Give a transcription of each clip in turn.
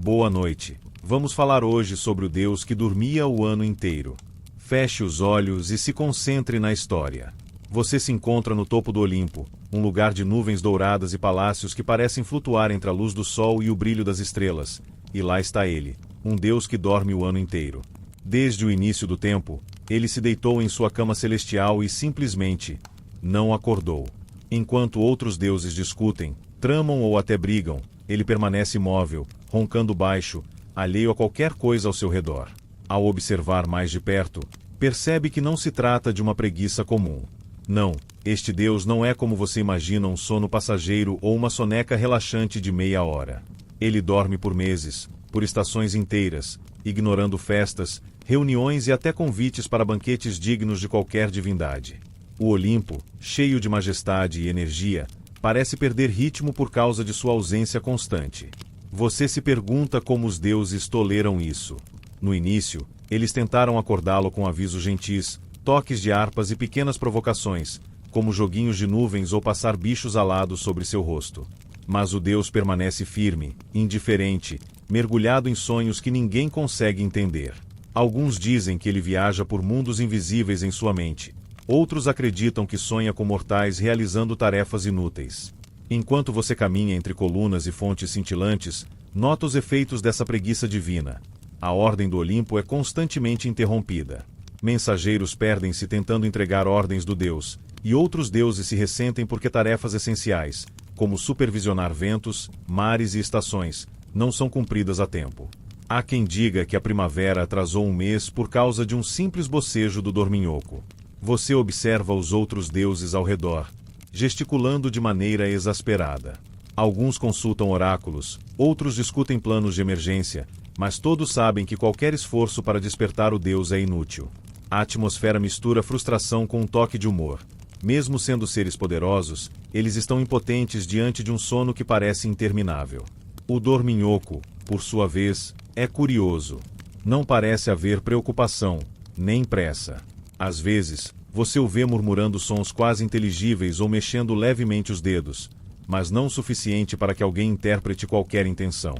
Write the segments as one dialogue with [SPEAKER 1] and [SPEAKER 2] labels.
[SPEAKER 1] Boa noite. Vamos falar hoje sobre o Deus que dormia o ano inteiro. Feche os olhos e se concentre na história. Você se encontra no topo do Olimpo, um lugar de nuvens douradas e palácios que parecem flutuar entre a luz do sol e o brilho das estrelas. E lá está ele, um Deus que dorme o ano inteiro. Desde o início do tempo, ele se deitou em sua cama celestial e simplesmente não acordou. Enquanto outros deuses discutem, tramam ou até brigam, ele permanece imóvel, roncando baixo, alheio a qualquer coisa ao seu redor. Ao observar mais de perto, percebe que não se trata de uma preguiça comum. Não, este Deus não é como você imagina um sono passageiro ou uma soneca relaxante de meia hora. Ele dorme por meses, por estações inteiras, ignorando festas, reuniões e até convites para banquetes dignos de qualquer divindade. O Olimpo, cheio de majestade e energia, parece perder ritmo por causa de sua ausência constante. Você se pergunta como os deuses toleram isso. No início, eles tentaram acordá-lo com avisos gentis, toques de harpas e pequenas provocações, como joguinhos de nuvens ou passar bichos alados sobre seu rosto. Mas o Deus permanece firme, indiferente, mergulhado em sonhos que ninguém consegue entender. Alguns dizem que ele viaja por mundos invisíveis em sua mente. Outros acreditam que sonha com mortais realizando tarefas inúteis. Enquanto você caminha entre colunas e fontes cintilantes, nota os efeitos dessa preguiça divina. A ordem do Olimpo é constantemente interrompida. Mensageiros perdem-se tentando entregar ordens do Deus, e outros deuses se ressentem porque tarefas essenciais, como supervisionar ventos, mares e estações, não são cumpridas a tempo. Há quem diga que a primavera atrasou um mês por causa de um simples bocejo do dorminhoco. Você observa os outros deuses ao redor, gesticulando de maneira exasperada. Alguns consultam oráculos, outros discutem planos de emergência, mas todos sabem que qualquer esforço para despertar o Deus é inútil. A atmosfera mistura frustração com um toque de humor. Mesmo sendo seres poderosos, eles estão impotentes diante de um sono que parece interminável. O dorminhoco, por sua vez, é curioso. Não parece haver preocupação, nem pressa. Às vezes, você o vê murmurando sons quase inteligíveis ou mexendo levemente os dedos, mas não o suficiente para que alguém interprete qualquer intenção.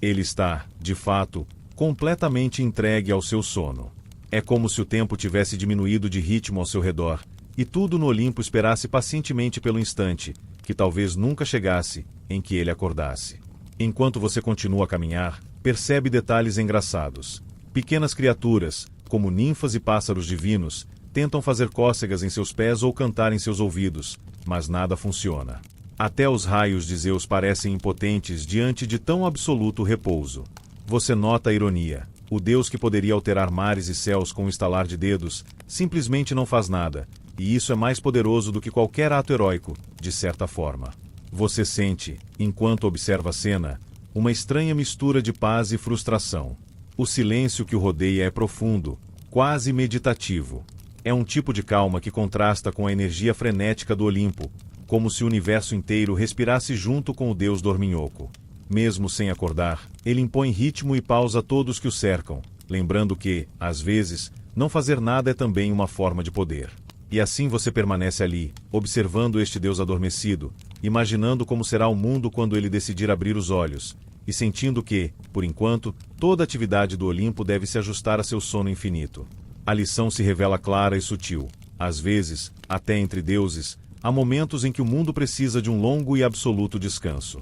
[SPEAKER 1] Ele está, de fato, completamente entregue ao seu sono. É como se o tempo tivesse diminuído de ritmo ao seu redor, e tudo no Olimpo esperasse pacientemente pelo instante, que talvez nunca chegasse, em que ele acordasse. Enquanto você continua a caminhar, percebe detalhes engraçados. Pequenas criaturas, como ninfas e pássaros divinos, tentam fazer cócegas em seus pés ou cantar em seus ouvidos, mas nada funciona. Até os raios de Zeus parecem impotentes diante de tão absoluto repouso. Você nota a ironia. O Deus que poderia alterar mares e céus com um estalar de dedos, simplesmente não faz nada, e isso é mais poderoso do que qualquer ato heróico, de certa forma. Você sente, enquanto observa a cena, uma estranha mistura de paz e frustração. O silêncio que o rodeia é profundo, quase meditativo. É um tipo de calma que contrasta com a energia frenética do Olimpo, como se o universo inteiro respirasse junto com o Deus dorminhoco. Mesmo sem acordar, ele impõe ritmo e pausa a todos que o cercam, lembrando que, às vezes, não fazer nada é também uma forma de poder. E assim você permanece ali, observando este Deus adormecido, imaginando como será o mundo quando ele decidir abrir os olhos, e sentindo que, por enquanto, toda a atividade do Olimpo deve se ajustar a seu sono infinito. A lição se revela clara e sutil. Às vezes, até entre deuses, há momentos em que o mundo precisa de um longo e absoluto descanso.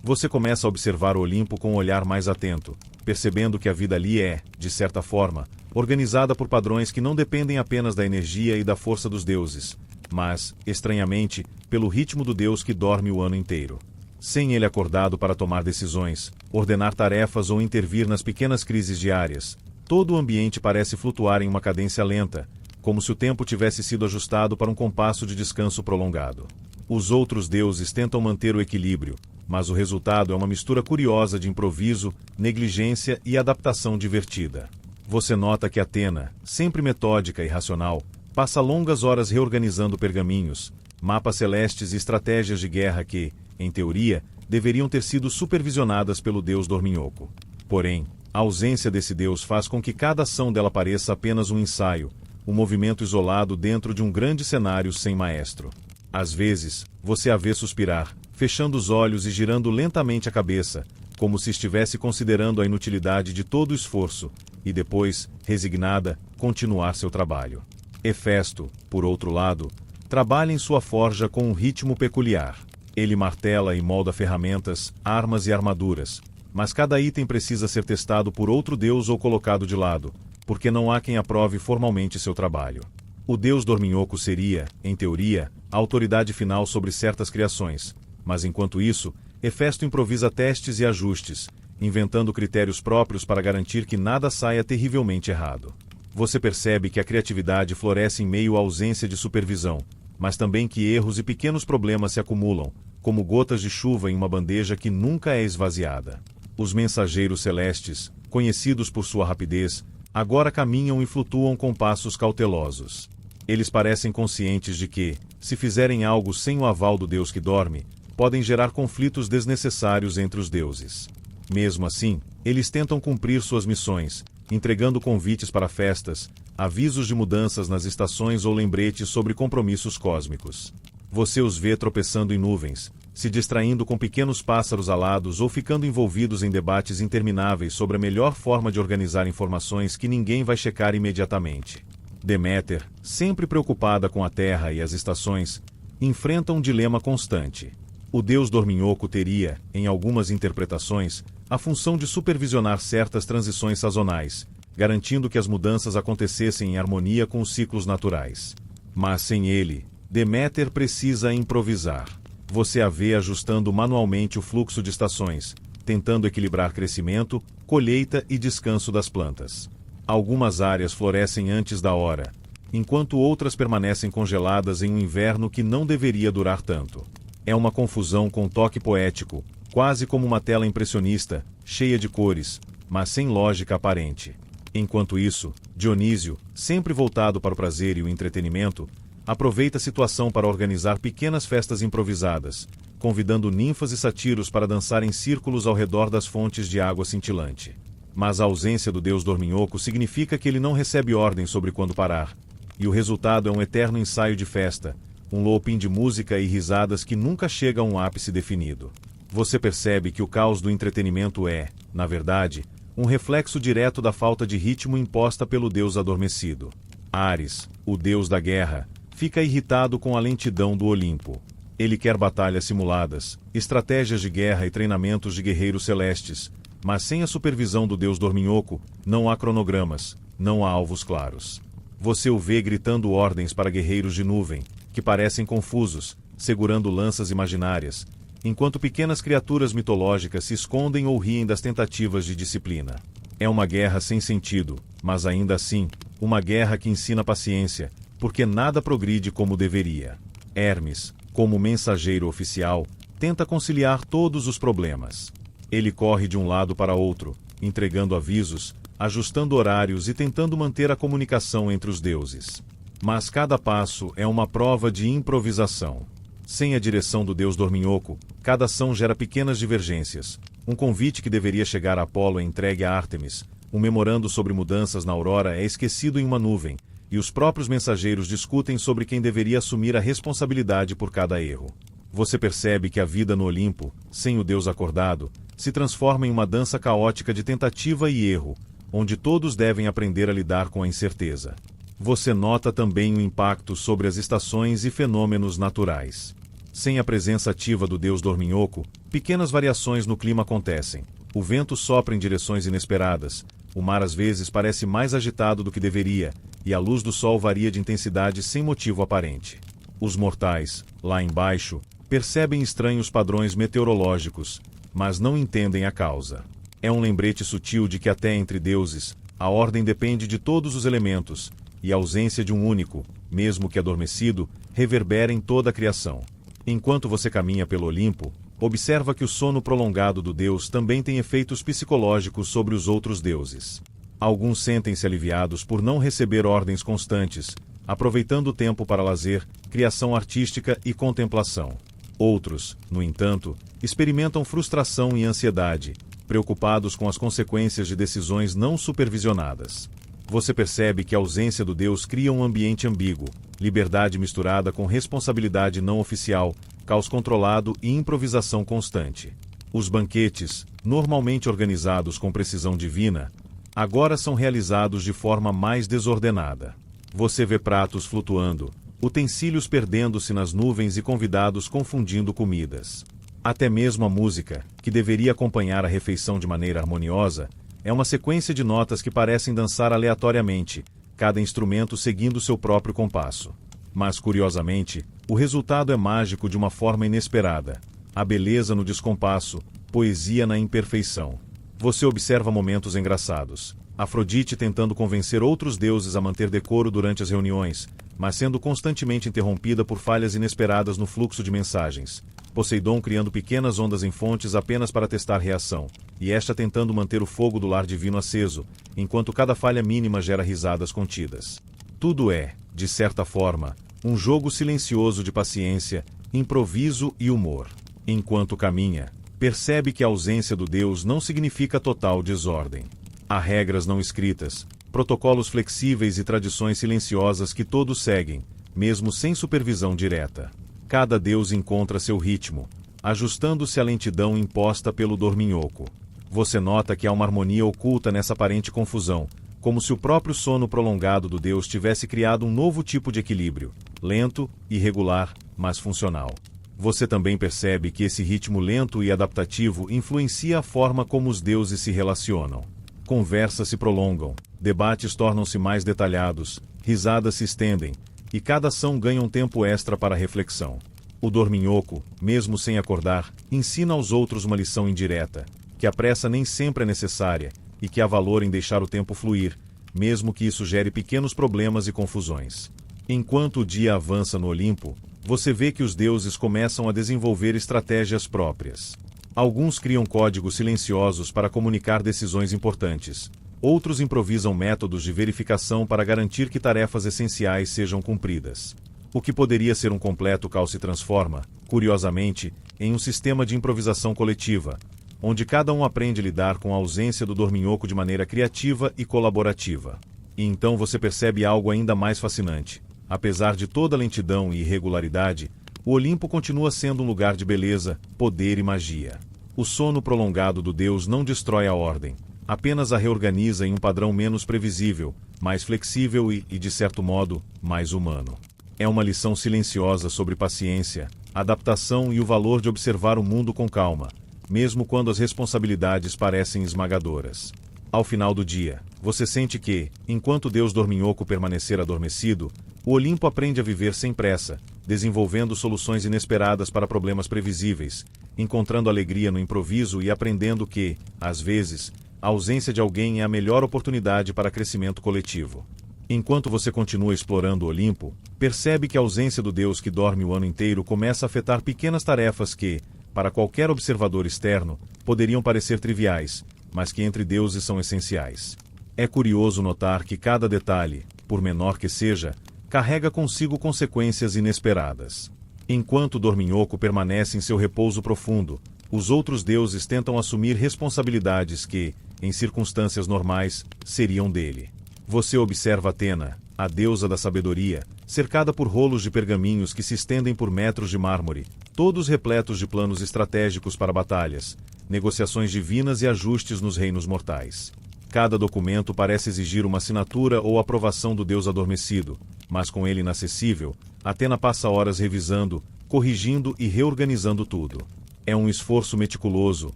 [SPEAKER 1] Você começa a observar o Olimpo com um olhar mais atento, percebendo que a vida ali é, de certa forma, organizada por padrões que não dependem apenas da energia e da força dos deuses, mas, estranhamente, pelo ritmo do Deus que dorme o ano inteiro. Sem ele acordado para tomar decisões, ordenar tarefas ou intervir nas pequenas crises diárias, todo o ambiente parece flutuar em uma cadência lenta, como se o tempo tivesse sido ajustado para um compasso de descanso prolongado. Os outros deuses tentam manter o equilíbrio, mas o resultado é uma mistura curiosa de improviso, negligência e adaptação divertida. Você nota que Atena, sempre metódica e racional, passa longas horas reorganizando pergaminhos, mapas celestes e estratégias de guerra que, em teoria, deveriam ter sido supervisionadas pelo deus dorminhoco. Porém, a ausência desse deus faz com que cada ação dela pareça apenas um ensaio, um movimento isolado dentro de um grande cenário sem maestro. Às vezes, você a vê suspirar, fechando os olhos e girando lentamente a cabeça, como se estivesse considerando a inutilidade de todo o esforço, e depois, resignada, continuar seu trabalho. Hefesto, por outro lado, trabalha em sua forja com um ritmo peculiar. Ele martela e molda ferramentas, armas e armaduras, mas cada item precisa ser testado por outro deus ou colocado de lado, porque não há quem aprove formalmente seu trabalho. O deus Dorminhoco seria, em teoria, a autoridade final sobre certas criações, mas enquanto isso, Hefesto improvisa testes e ajustes, inventando critérios próprios para garantir que nada saia terrivelmente errado. Você percebe que a criatividade floresce em meio à ausência de supervisão, mas também que erros e pequenos problemas se acumulam, como gotas de chuva em uma bandeja que nunca é esvaziada. Os mensageiros celestes, conhecidos por sua rapidez, agora caminham e flutuam com passos cautelosos. Eles parecem conscientes de que, se fizerem algo sem o aval do Deus que dorme, podem gerar conflitos desnecessários entre os deuses. Mesmo assim, eles tentam cumprir suas missões, entregando convites para festas, avisos de mudanças nas estações ou lembretes sobre compromissos cósmicos. Você os vê tropeçando em nuvens, se distraindo com pequenos pássaros alados ou ficando envolvidos em debates intermináveis sobre a melhor forma de organizar informações que ninguém vai checar imediatamente. Deméter, sempre preocupada com a Terra e as estações, enfrenta um dilema constante. O deus Dorminhoco teria, em algumas interpretações, a função de supervisionar certas transições sazonais, garantindo que as mudanças acontecessem em harmonia com os ciclos naturais. Mas sem ele, Deméter precisa improvisar. Você a vê ajustando manualmente o fluxo de estações, tentando equilibrar crescimento, colheita e descanso das plantas. Algumas áreas florescem antes da hora, enquanto outras permanecem congeladas em um inverno que não deveria durar tanto. É uma confusão com toque poético, quase como uma tela impressionista, cheia de cores, mas sem lógica aparente. Enquanto isso, Dionísio, sempre voltado para o prazer e o entretenimento, aproveita a situação para organizar pequenas festas improvisadas, convidando ninfas e satiros para dançar em círculos ao redor das fontes de água cintilante. Mas a ausência do deus Dorminhoco significa que ele não recebe ordem sobre quando parar, e o resultado é um eterno ensaio de festa, um looping de música e risadas que nunca chega a um ápice definido. Você percebe que o caos do entretenimento é, na verdade, um reflexo direto da falta de ritmo imposta pelo deus adormecido. Ares, o deus da guerra, fica irritado com a lentidão do Olimpo. Ele quer batalhas simuladas, estratégias de guerra e treinamentos de guerreiros celestes, mas sem a supervisão do deus Dorminhoco, não há cronogramas, não há alvos claros. Você o vê gritando ordens para guerreiros de nuvem, que parecem confusos, segurando lanças imaginárias, enquanto pequenas criaturas mitológicas se escondem ou riem das tentativas de disciplina. É uma guerra sem sentido, mas ainda assim, uma guerra que ensina paciência, porque nada progride como deveria. Hermes, como mensageiro oficial, tenta conciliar todos os problemas. Ele corre de um lado para outro, entregando avisos, ajustando horários e tentando manter a comunicação entre os deuses. Mas cada passo é uma prova de improvisação. Sem a direção do deus Dorminhoco, cada ação gera pequenas divergências. Um convite que deveria chegar a Apolo é entregue a Ártemis, um memorando sobre mudanças na aurora é esquecido em uma nuvem, e os próprios mensageiros discutem sobre quem deveria assumir a responsabilidade por cada erro. Você percebe que a vida no Olimpo, sem o deus acordado, se transforma em uma dança caótica de tentativa e erro, onde todos devem aprender a lidar com a incerteza. Você nota também o impacto sobre as estações e fenômenos naturais. Sem a presença ativa do deus Dorminhoco, pequenas variações no clima acontecem. O vento sopra em direções inesperadas, o mar às vezes parece mais agitado do que deveria, e a luz do sol varia de intensidade sem motivo aparente. Os mortais, lá embaixo, percebem estranhos padrões meteorológicos, mas não entendem a causa. É um lembrete sutil de que até entre deuses, a ordem depende de todos os elementos, e a ausência de um único, mesmo que adormecido, reverbera em toda a criação. Enquanto você caminha pelo Olimpo, observa que o sono prolongado do deus também tem efeitos psicológicos sobre os outros deuses. Alguns sentem-se aliviados por não receber ordens constantes, aproveitando o tempo para lazer, criação artística e contemplação. Outros, no entanto, experimentam frustração e ansiedade, preocupados com as consequências de decisões não supervisionadas. Você percebe que a ausência do deus cria um ambiente ambíguo, liberdade misturada com responsabilidade não oficial, caos controlado e improvisação constante. Os banquetes, normalmente organizados com precisão divina, agora são realizados de forma mais desordenada. Você vê pratos flutuando, utensílios perdendo-se nas nuvens e convidados confundindo comidas. Até mesmo a música, que deveria acompanhar a refeição de maneira harmoniosa, é uma sequência de notas que parecem dançar aleatoriamente, cada instrumento seguindo seu próprio compasso. Mas, curiosamente, o resultado é mágico de uma forma inesperada. A beleza no descompasso, poesia na imperfeição. Você observa momentos engraçados. Afrodite tentando convencer outros deuses a manter decoro durante as reuniões, mas sendo constantemente interrompida por falhas inesperadas no fluxo de mensagens. Poseidon criando pequenas ondas em fontes apenas para testar reação, e esta tentando manter o fogo do lar divino aceso, enquanto cada falha mínima gera risadas contidas. Tudo é, de certa forma, um jogo silencioso de paciência, improviso e humor. Enquanto caminha, percebe que a ausência do Deus não significa total desordem. Há regras não escritas, protocolos flexíveis e tradições silenciosas que todos seguem, mesmo sem supervisão direta. Cada deus encontra seu ritmo, ajustando-se à lentidão imposta pelo dorminhoco. Você nota que há uma harmonia oculta nessa aparente confusão, como se o próprio sono prolongado do deus tivesse criado um novo tipo de equilíbrio, lento, irregular, mas funcional. Você também percebe que esse ritmo lento e adaptativo influencia a forma como os deuses se relacionam. Conversas se prolongam, debates tornam-se mais detalhados, risadas se estendem, e cada ação ganha um tempo extra para reflexão. O dorminhoco, mesmo sem acordar, ensina aos outros uma lição indireta, que a pressa nem sempre é necessária, e que há valor em deixar o tempo fluir, mesmo que isso gere pequenos problemas e confusões. Enquanto o dia avança no Olimpo, você vê que os deuses começam a desenvolver estratégias próprias. Alguns criam códigos silenciosos para comunicar decisões importantes. Outros improvisam métodos de verificação para garantir que tarefas essenciais sejam cumpridas. O que poderia ser um completo caos se transforma, curiosamente, em um sistema de improvisação coletiva, onde cada um aprende a lidar com a ausência do dorminhoco de maneira criativa e colaborativa. E então você percebe algo ainda mais fascinante. Apesar de toda a lentidão e irregularidade, o Olimpo continua sendo um lugar de beleza, poder e magia. O sono prolongado do deus não destrói a ordem, apenas a reorganiza em um padrão menos previsível, mais flexível e, de certo modo, mais humano. É uma lição silenciosa sobre paciência, adaptação e o valor de observar o mundo com calma, mesmo quando as responsabilidades parecem esmagadoras. Ao final do dia, você sente que, enquanto o deus dorminhoco permanecer adormecido, o Olimpo aprende a viver sem pressa, desenvolvendo soluções inesperadas para problemas previsíveis, encontrando alegria no improviso e aprendendo que, às vezes, a ausência de alguém é a melhor oportunidade para crescimento coletivo. Enquanto você continua explorando o Olimpo, percebe que a ausência do deus que dorme o ano inteiro começa a afetar pequenas tarefas que, para qualquer observador externo, poderiam parecer triviais, mas que entre deuses são essenciais. É curioso notar que cada detalhe, por menor que seja, carrega consigo consequências inesperadas. Enquanto o dorminhoco permanece em seu repouso profundo, os outros deuses tentam assumir responsabilidades que, em circunstâncias normais, seriam dele. Você observa Atena, a deusa da sabedoria, cercada por rolos de pergaminhos que se estendem por metros de mármore, todos repletos de planos estratégicos para batalhas, negociações divinas e ajustes nos reinos mortais. Cada documento parece exigir uma assinatura ou aprovação do deus adormecido, mas com ele inacessível, Atena passa horas revisando, corrigindo e reorganizando tudo. É um esforço meticuloso,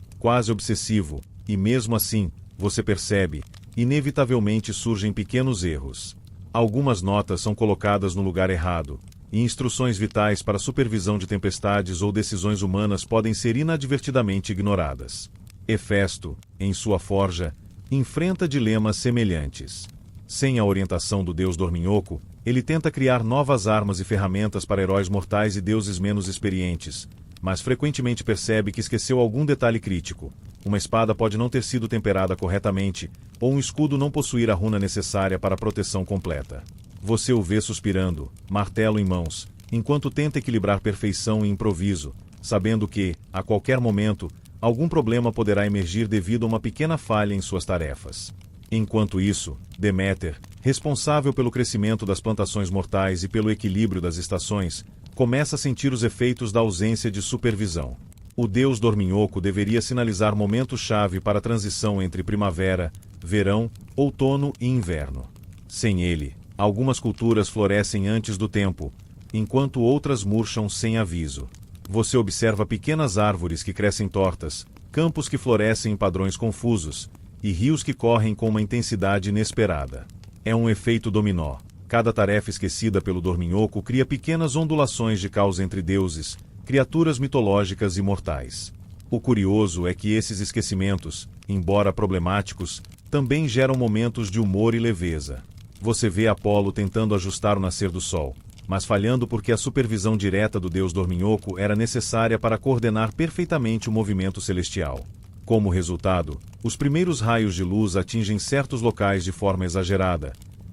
[SPEAKER 1] quase obsessivo, e mesmo assim, você percebe, inevitavelmente surgem pequenos erros. Algumas notas são colocadas no lugar errado, e instruções vitais para supervisão de tempestades ou decisões humanas podem ser inadvertidamente ignoradas. Hefesto, em sua forja, enfrenta dilemas semelhantes. Sem a orientação do deus dorminhoco, ele tenta criar novas armas e ferramentas para heróis mortais e deuses menos experientes, mas frequentemente percebe que esqueceu algum detalhe crítico. Uma espada pode não ter sido temperada corretamente, ou um escudo não possuir a runa necessária para a proteção completa. Você o vê suspirando, martelo em mãos, enquanto tenta equilibrar perfeição e improviso, sabendo que, a qualquer momento, algum problema poderá emergir devido a uma pequena falha em suas tarefas. Enquanto isso, Deméter, responsável pelo crescimento das plantações mortais e pelo equilíbrio das estações, começa a sentir os efeitos da ausência de supervisão. O deus dorminhoco deveria sinalizar momento-chave para a transição entre primavera, verão, outono e inverno. Sem ele, algumas culturas florescem antes do tempo, enquanto outras murcham sem aviso. Você observa pequenas árvores que crescem tortas, campos que florescem em padrões confusos, e rios que correm com uma intensidade inesperada. É um efeito dominó. Cada tarefa esquecida pelo dorminhoco cria pequenas ondulações de caos entre deuses, criaturas mitológicas e mortais. O curioso é que esses esquecimentos, embora problemáticos, também geram momentos de humor e leveza. Você vê Apolo tentando ajustar o nascer do sol, mas falhando porque a supervisão direta do deus dorminhoco era necessária para coordenar perfeitamente o movimento celestial. Como resultado, os primeiros raios de luz atingem certos locais de forma exagerada,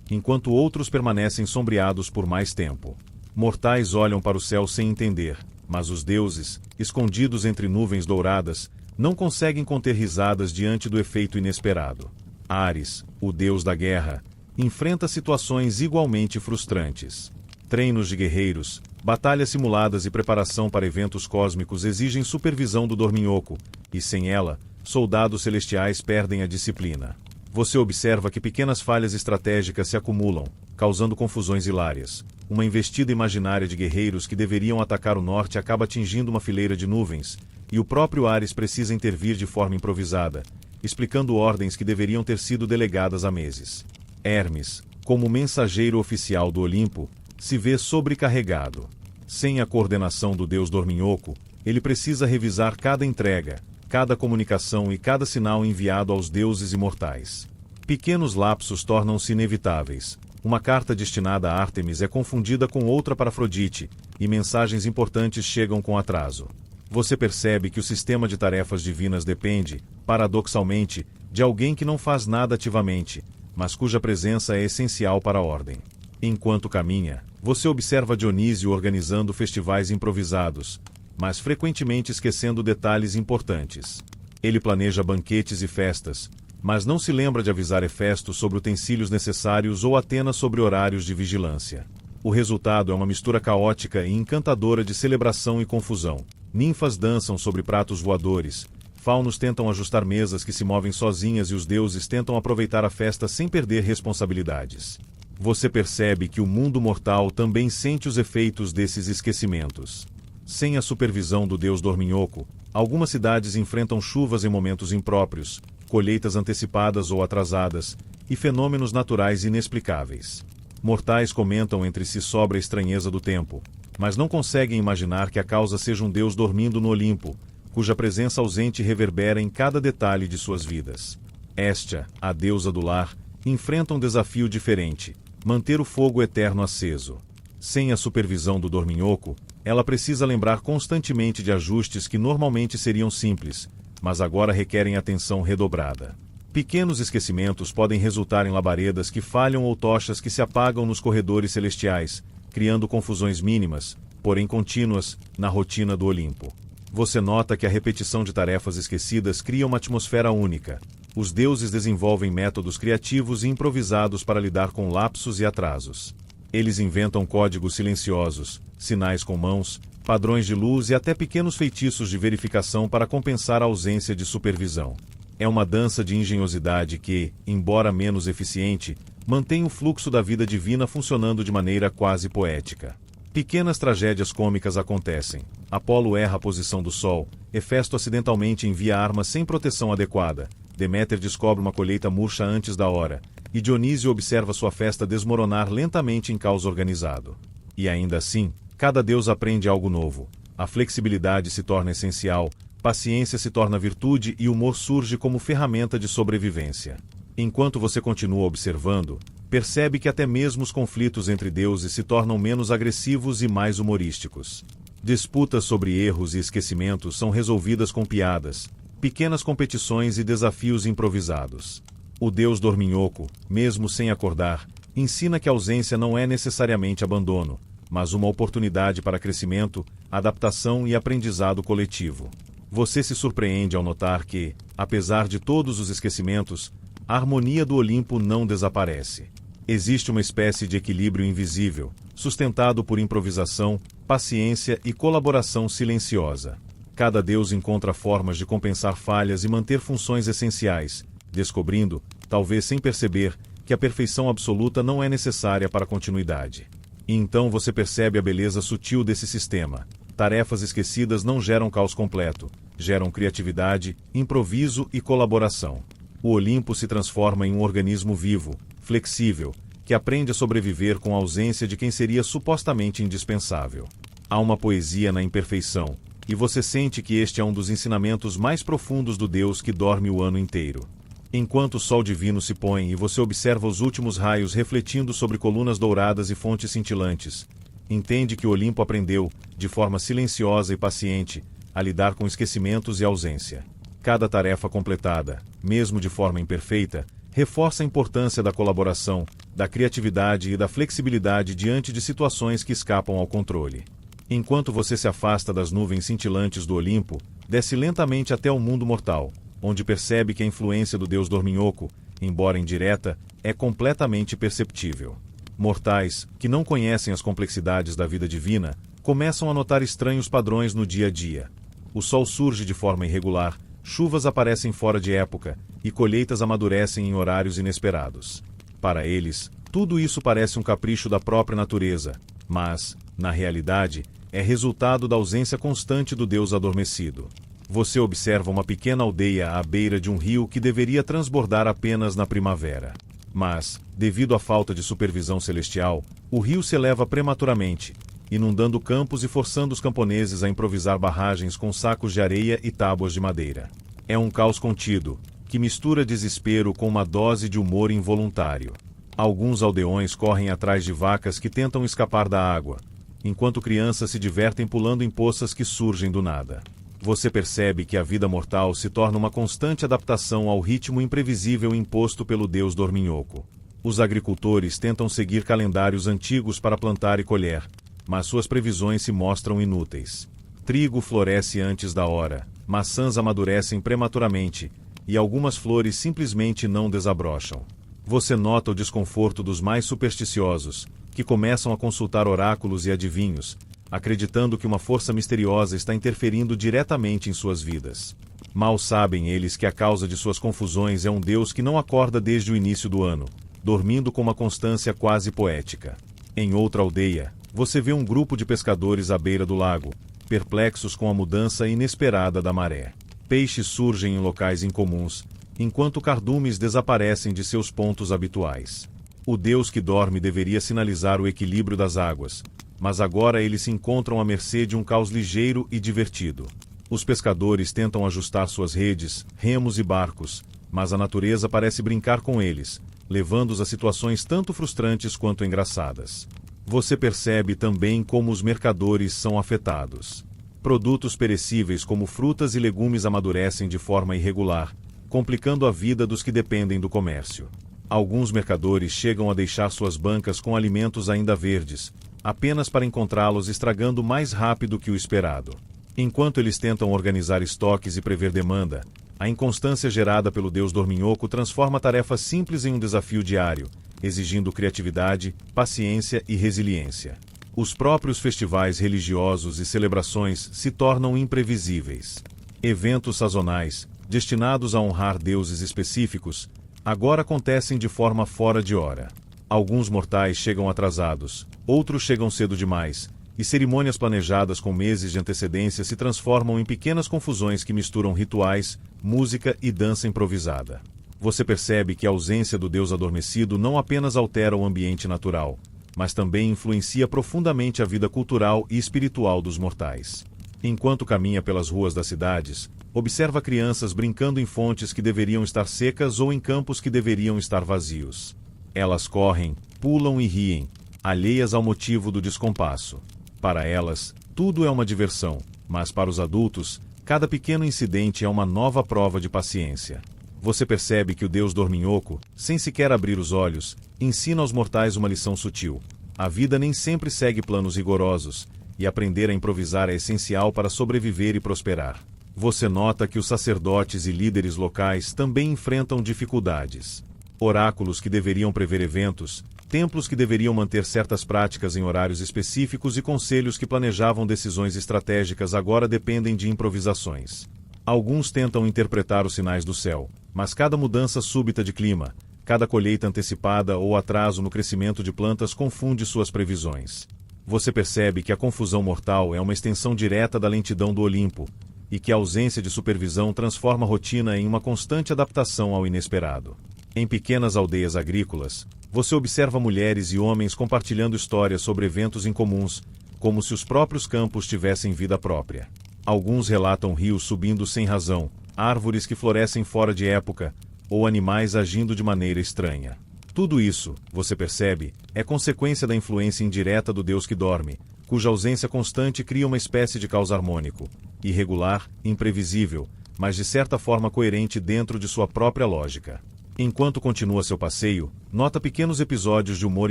[SPEAKER 1] enquanto outros permanecem sombreados por mais tempo. Mortais olham para o céu sem entender, mas os deuses, escondidos entre nuvens douradas, não conseguem conter risadas diante do efeito inesperado. Ares, o deus da guerra, enfrenta situações igualmente frustrantes. Treinos de guerreiros, batalhas simuladas e preparação para eventos cósmicos exigem supervisão do dorminhoco, e sem ela, soldados celestiais perdem a disciplina. Você observa que pequenas falhas estratégicas se acumulam, causando confusões hilárias. Uma investida imaginária de guerreiros que deveriam atacar o norte acaba atingindo uma fileira de nuvens, e o próprio Ares precisa intervir de forma improvisada, explicando ordens que deveriam ter sido delegadas há meses. Hermes, como mensageiro oficial do Olimpo, se vê sobrecarregado. Sem a coordenação do deus dorminhoco, ele precisa revisar cada entrega, cada comunicação e cada sinal enviado aos deuses imortais. Pequenos lapsos tornam-se inevitáveis. Uma carta destinada a Ártemis é confundida com outra para Afrodite, e mensagens importantes chegam com atraso. Você percebe que o sistema de tarefas divinas depende, paradoxalmente, de alguém que não faz nada ativamente, mas cuja presença é essencial para a ordem. Enquanto caminha, você observa Dionísio organizando festivais improvisados, mas frequentemente esquecendo detalhes importantes. Ele planeja banquetes e festas, mas não se lembra de avisar Hefesto sobre utensílios necessários ou Atena sobre horários de vigilância. O resultado é uma mistura caótica e encantadora de celebração e confusão. Ninfas dançam sobre pratos voadores, faunos tentam ajustar mesas que se movem sozinhas e os deuses tentam aproveitar a festa sem perder responsabilidades. Você percebe que o mundo mortal também sente os efeitos desses esquecimentos. Sem a supervisão do deus dorminhoco, algumas cidades enfrentam chuvas em momentos impróprios, colheitas antecipadas ou atrasadas, e fenômenos naturais inexplicáveis. Mortais comentam entre si sobre a estranheza do tempo, mas não conseguem imaginar que a causa seja um deus dormindo no Olimpo, cuja presença ausente reverbera em cada detalhe de suas vidas. Hestia, a deusa do lar, enfrenta um desafio diferente: manter o fogo eterno aceso. Sem a supervisão do dorminhoco, ela precisa lembrar constantemente de ajustes que normalmente seriam simples, mas agora requerem atenção redobrada. Pequenos esquecimentos podem resultar em labaredas que falham ou tochas que se apagam nos corredores celestiais, criando confusões mínimas, porém contínuas, na rotina do Olimpo. Você nota que a repetição de tarefas esquecidas cria uma atmosfera única. Os deuses desenvolvem métodos criativos e improvisados para lidar com lapsos e atrasos. Eles inventam códigos silenciosos, sinais com mãos, padrões de luz e até pequenos feitiços de verificação para compensar a ausência de supervisão. É uma dança de engenhosidade que, embora menos eficiente, mantém o fluxo da vida divina funcionando de maneira quase poética. Pequenas tragédias cômicas acontecem. Apolo erra a posição do sol, Hefesto acidentalmente envia armas sem proteção adequada, Deméter descobre uma colheita murcha antes da hora, e Dionísio observa sua festa desmoronar lentamente em caos organizado. E ainda assim, cada deus aprende algo novo. A flexibilidade se torna essencial, paciência se torna virtude e humor surge como ferramenta de sobrevivência. Enquanto você continua observando, percebe que até mesmo os conflitos entre deuses se tornam menos agressivos e mais humorísticos. Disputas sobre erros e esquecimentos são resolvidas com piadas, pequenas competições e desafios improvisados. O deus dorminhoco, mesmo sem acordar, ensina que a ausência não é necessariamente abandono, mas uma oportunidade para crescimento, adaptação e aprendizado coletivo. Você se surpreende ao notar que, apesar de todos os esquecimentos, a harmonia do Olimpo não desaparece. Existe uma espécie de equilíbrio invisível, sustentado por improvisação, paciência e colaboração silenciosa. Cada deus encontra formas de compensar falhas e manter funções essenciais, descobrindo, talvez sem perceber, que a perfeição absoluta não é necessária para a continuidade. E então você percebe a beleza sutil desse sistema. Tarefas esquecidas não geram caos completo, geram criatividade, improviso e colaboração. O Olimpo se transforma em um organismo vivo, flexível, que aprende a sobreviver com a ausência de quem seria supostamente indispensável. Há uma poesia na imperfeição, e você sente que este é um dos ensinamentos mais profundos do Deus que dorme o ano inteiro. Enquanto o sol divino se põe e você observa os últimos raios refletindo sobre colunas douradas e fontes cintilantes, entende que o Olimpo aprendeu, de forma silenciosa e paciente, a lidar com esquecimentos e ausência. Cada tarefa completada, mesmo de forma imperfeita, reforça a importância da colaboração, da criatividade e da flexibilidade diante de situações que escapam ao controle. Enquanto você se afasta das nuvens cintilantes do Olimpo, desce lentamente até o mundo mortal, onde percebe que a influência do deus Dorminhoco, embora indireta, é completamente perceptível. Mortais, que não conhecem as complexidades da vida divina, começam a notar estranhos padrões no dia a dia. O sol surge de forma irregular, chuvas aparecem fora de época, e colheitas amadurecem em horários inesperados. Para eles, tudo isso parece um capricho da própria natureza, mas, na realidade, é resultado da ausência constante do Deus adormecido. Você observa uma pequena aldeia à beira de um rio que deveria transbordar apenas na primavera. Mas, devido à falta de supervisão celestial, o rio se eleva prematuramente, inundando campos e forçando os camponeses a improvisar barragens com sacos de areia e tábuas de madeira. É um caos contido, que mistura desespero com uma dose de humor involuntário. Alguns aldeões correm atrás de vacas que tentam escapar da água, enquanto crianças se divertem pulando em poças que surgem do nada. Você percebe que a vida mortal se torna uma constante adaptação ao ritmo imprevisível imposto pelo deus Dorminhoco. Os agricultores tentam seguir calendários antigos para plantar e colher, mas suas previsões se mostram inúteis. Trigo floresce antes da hora, maçãs amadurecem prematuramente, e algumas flores simplesmente não desabrocham. Você nota o desconforto dos mais supersticiosos, que começam a consultar oráculos e adivinhos, acreditando que uma força misteriosa está interferindo diretamente em suas vidas. Mal sabem eles que a causa de suas confusões é um Deus que não acorda desde o início do ano, dormindo com uma constância quase poética. Em outra aldeia, você vê um grupo de pescadores à beira do lago, perplexos com a mudança inesperada da maré. Peixes surgem em locais incomuns, enquanto cardumes desaparecem de seus pontos habituais. O Deus que dorme deveria sinalizar o equilíbrio das águas, mas agora eles se encontram à mercê de um caos ligeiro e divertido. Os pescadores tentam ajustar suas redes, remos e barcos, mas a natureza parece brincar com eles, levando-os a situações tanto frustrantes quanto engraçadas. Você percebe também como os mercadores são afetados. Produtos perecíveis como frutas e legumes amadurecem de forma irregular, complicando a vida dos que dependem do comércio. Alguns mercadores chegam a deixar suas bancas com alimentos ainda verdes, apenas para encontrá-los estragando mais rápido que o esperado. Enquanto eles tentam organizar estoques e prever demanda, a inconstância gerada pelo deus Dorminhoco transforma tarefas simples em um desafio diário, exigindo criatividade, paciência e resiliência. Os próprios festivais religiosos e celebrações se tornam imprevisíveis. Eventos sazonais, destinados a honrar deuses específicos, agora acontecem de forma fora de hora. Alguns mortais chegam atrasados, outros chegam cedo demais, e cerimônias planejadas com meses de antecedência se transformam em pequenas confusões que misturam rituais, música e dança improvisada. Você percebe que a ausência do deus adormecido não apenas altera o ambiente natural, mas também influencia profundamente a vida cultural e espiritual dos mortais. Enquanto caminha pelas ruas das cidades, observa crianças brincando em fontes que deveriam estar secas ou em campos que deveriam estar vazios. Elas correm, pulam e riem, alheias ao motivo do descompasso. Para elas, tudo é uma diversão, mas para os adultos, cada pequeno incidente é uma nova prova de paciência. Você percebe que o deus Dorminhoco, sem sequer abrir os olhos, ensina aos mortais uma lição sutil. A vida nem sempre segue planos rigorosos, e aprender a improvisar é essencial para sobreviver e prosperar. Você nota que os sacerdotes e líderes locais também enfrentam dificuldades. Oráculos que deveriam prever eventos, templos que deveriam manter certas práticas em horários específicos e conselhos que planejavam decisões estratégicas agora dependem de improvisações. Alguns tentam interpretar os sinais do céu, mas cada mudança súbita de clima, cada colheita antecipada ou atraso no crescimento de plantas confunde suas previsões. Você percebe que a confusão mortal é uma extensão direta da lentidão do Olimpo, e que a ausência de supervisão transforma a rotina em uma constante adaptação ao inesperado. Em pequenas aldeias agrícolas, você observa mulheres e homens compartilhando histórias sobre eventos incomuns, como se os próprios campos tivessem vida própria. Alguns relatam rios subindo sem razão, árvores que florescem fora de época, ou animais agindo de maneira estranha. Tudo isso, você percebe, é consequência da influência indireta do Deus que dorme, cuja ausência constante cria uma espécie de caos harmônico, irregular, imprevisível, mas de certa forma coerente dentro de sua própria lógica. Enquanto continua seu passeio, nota pequenos episódios de humor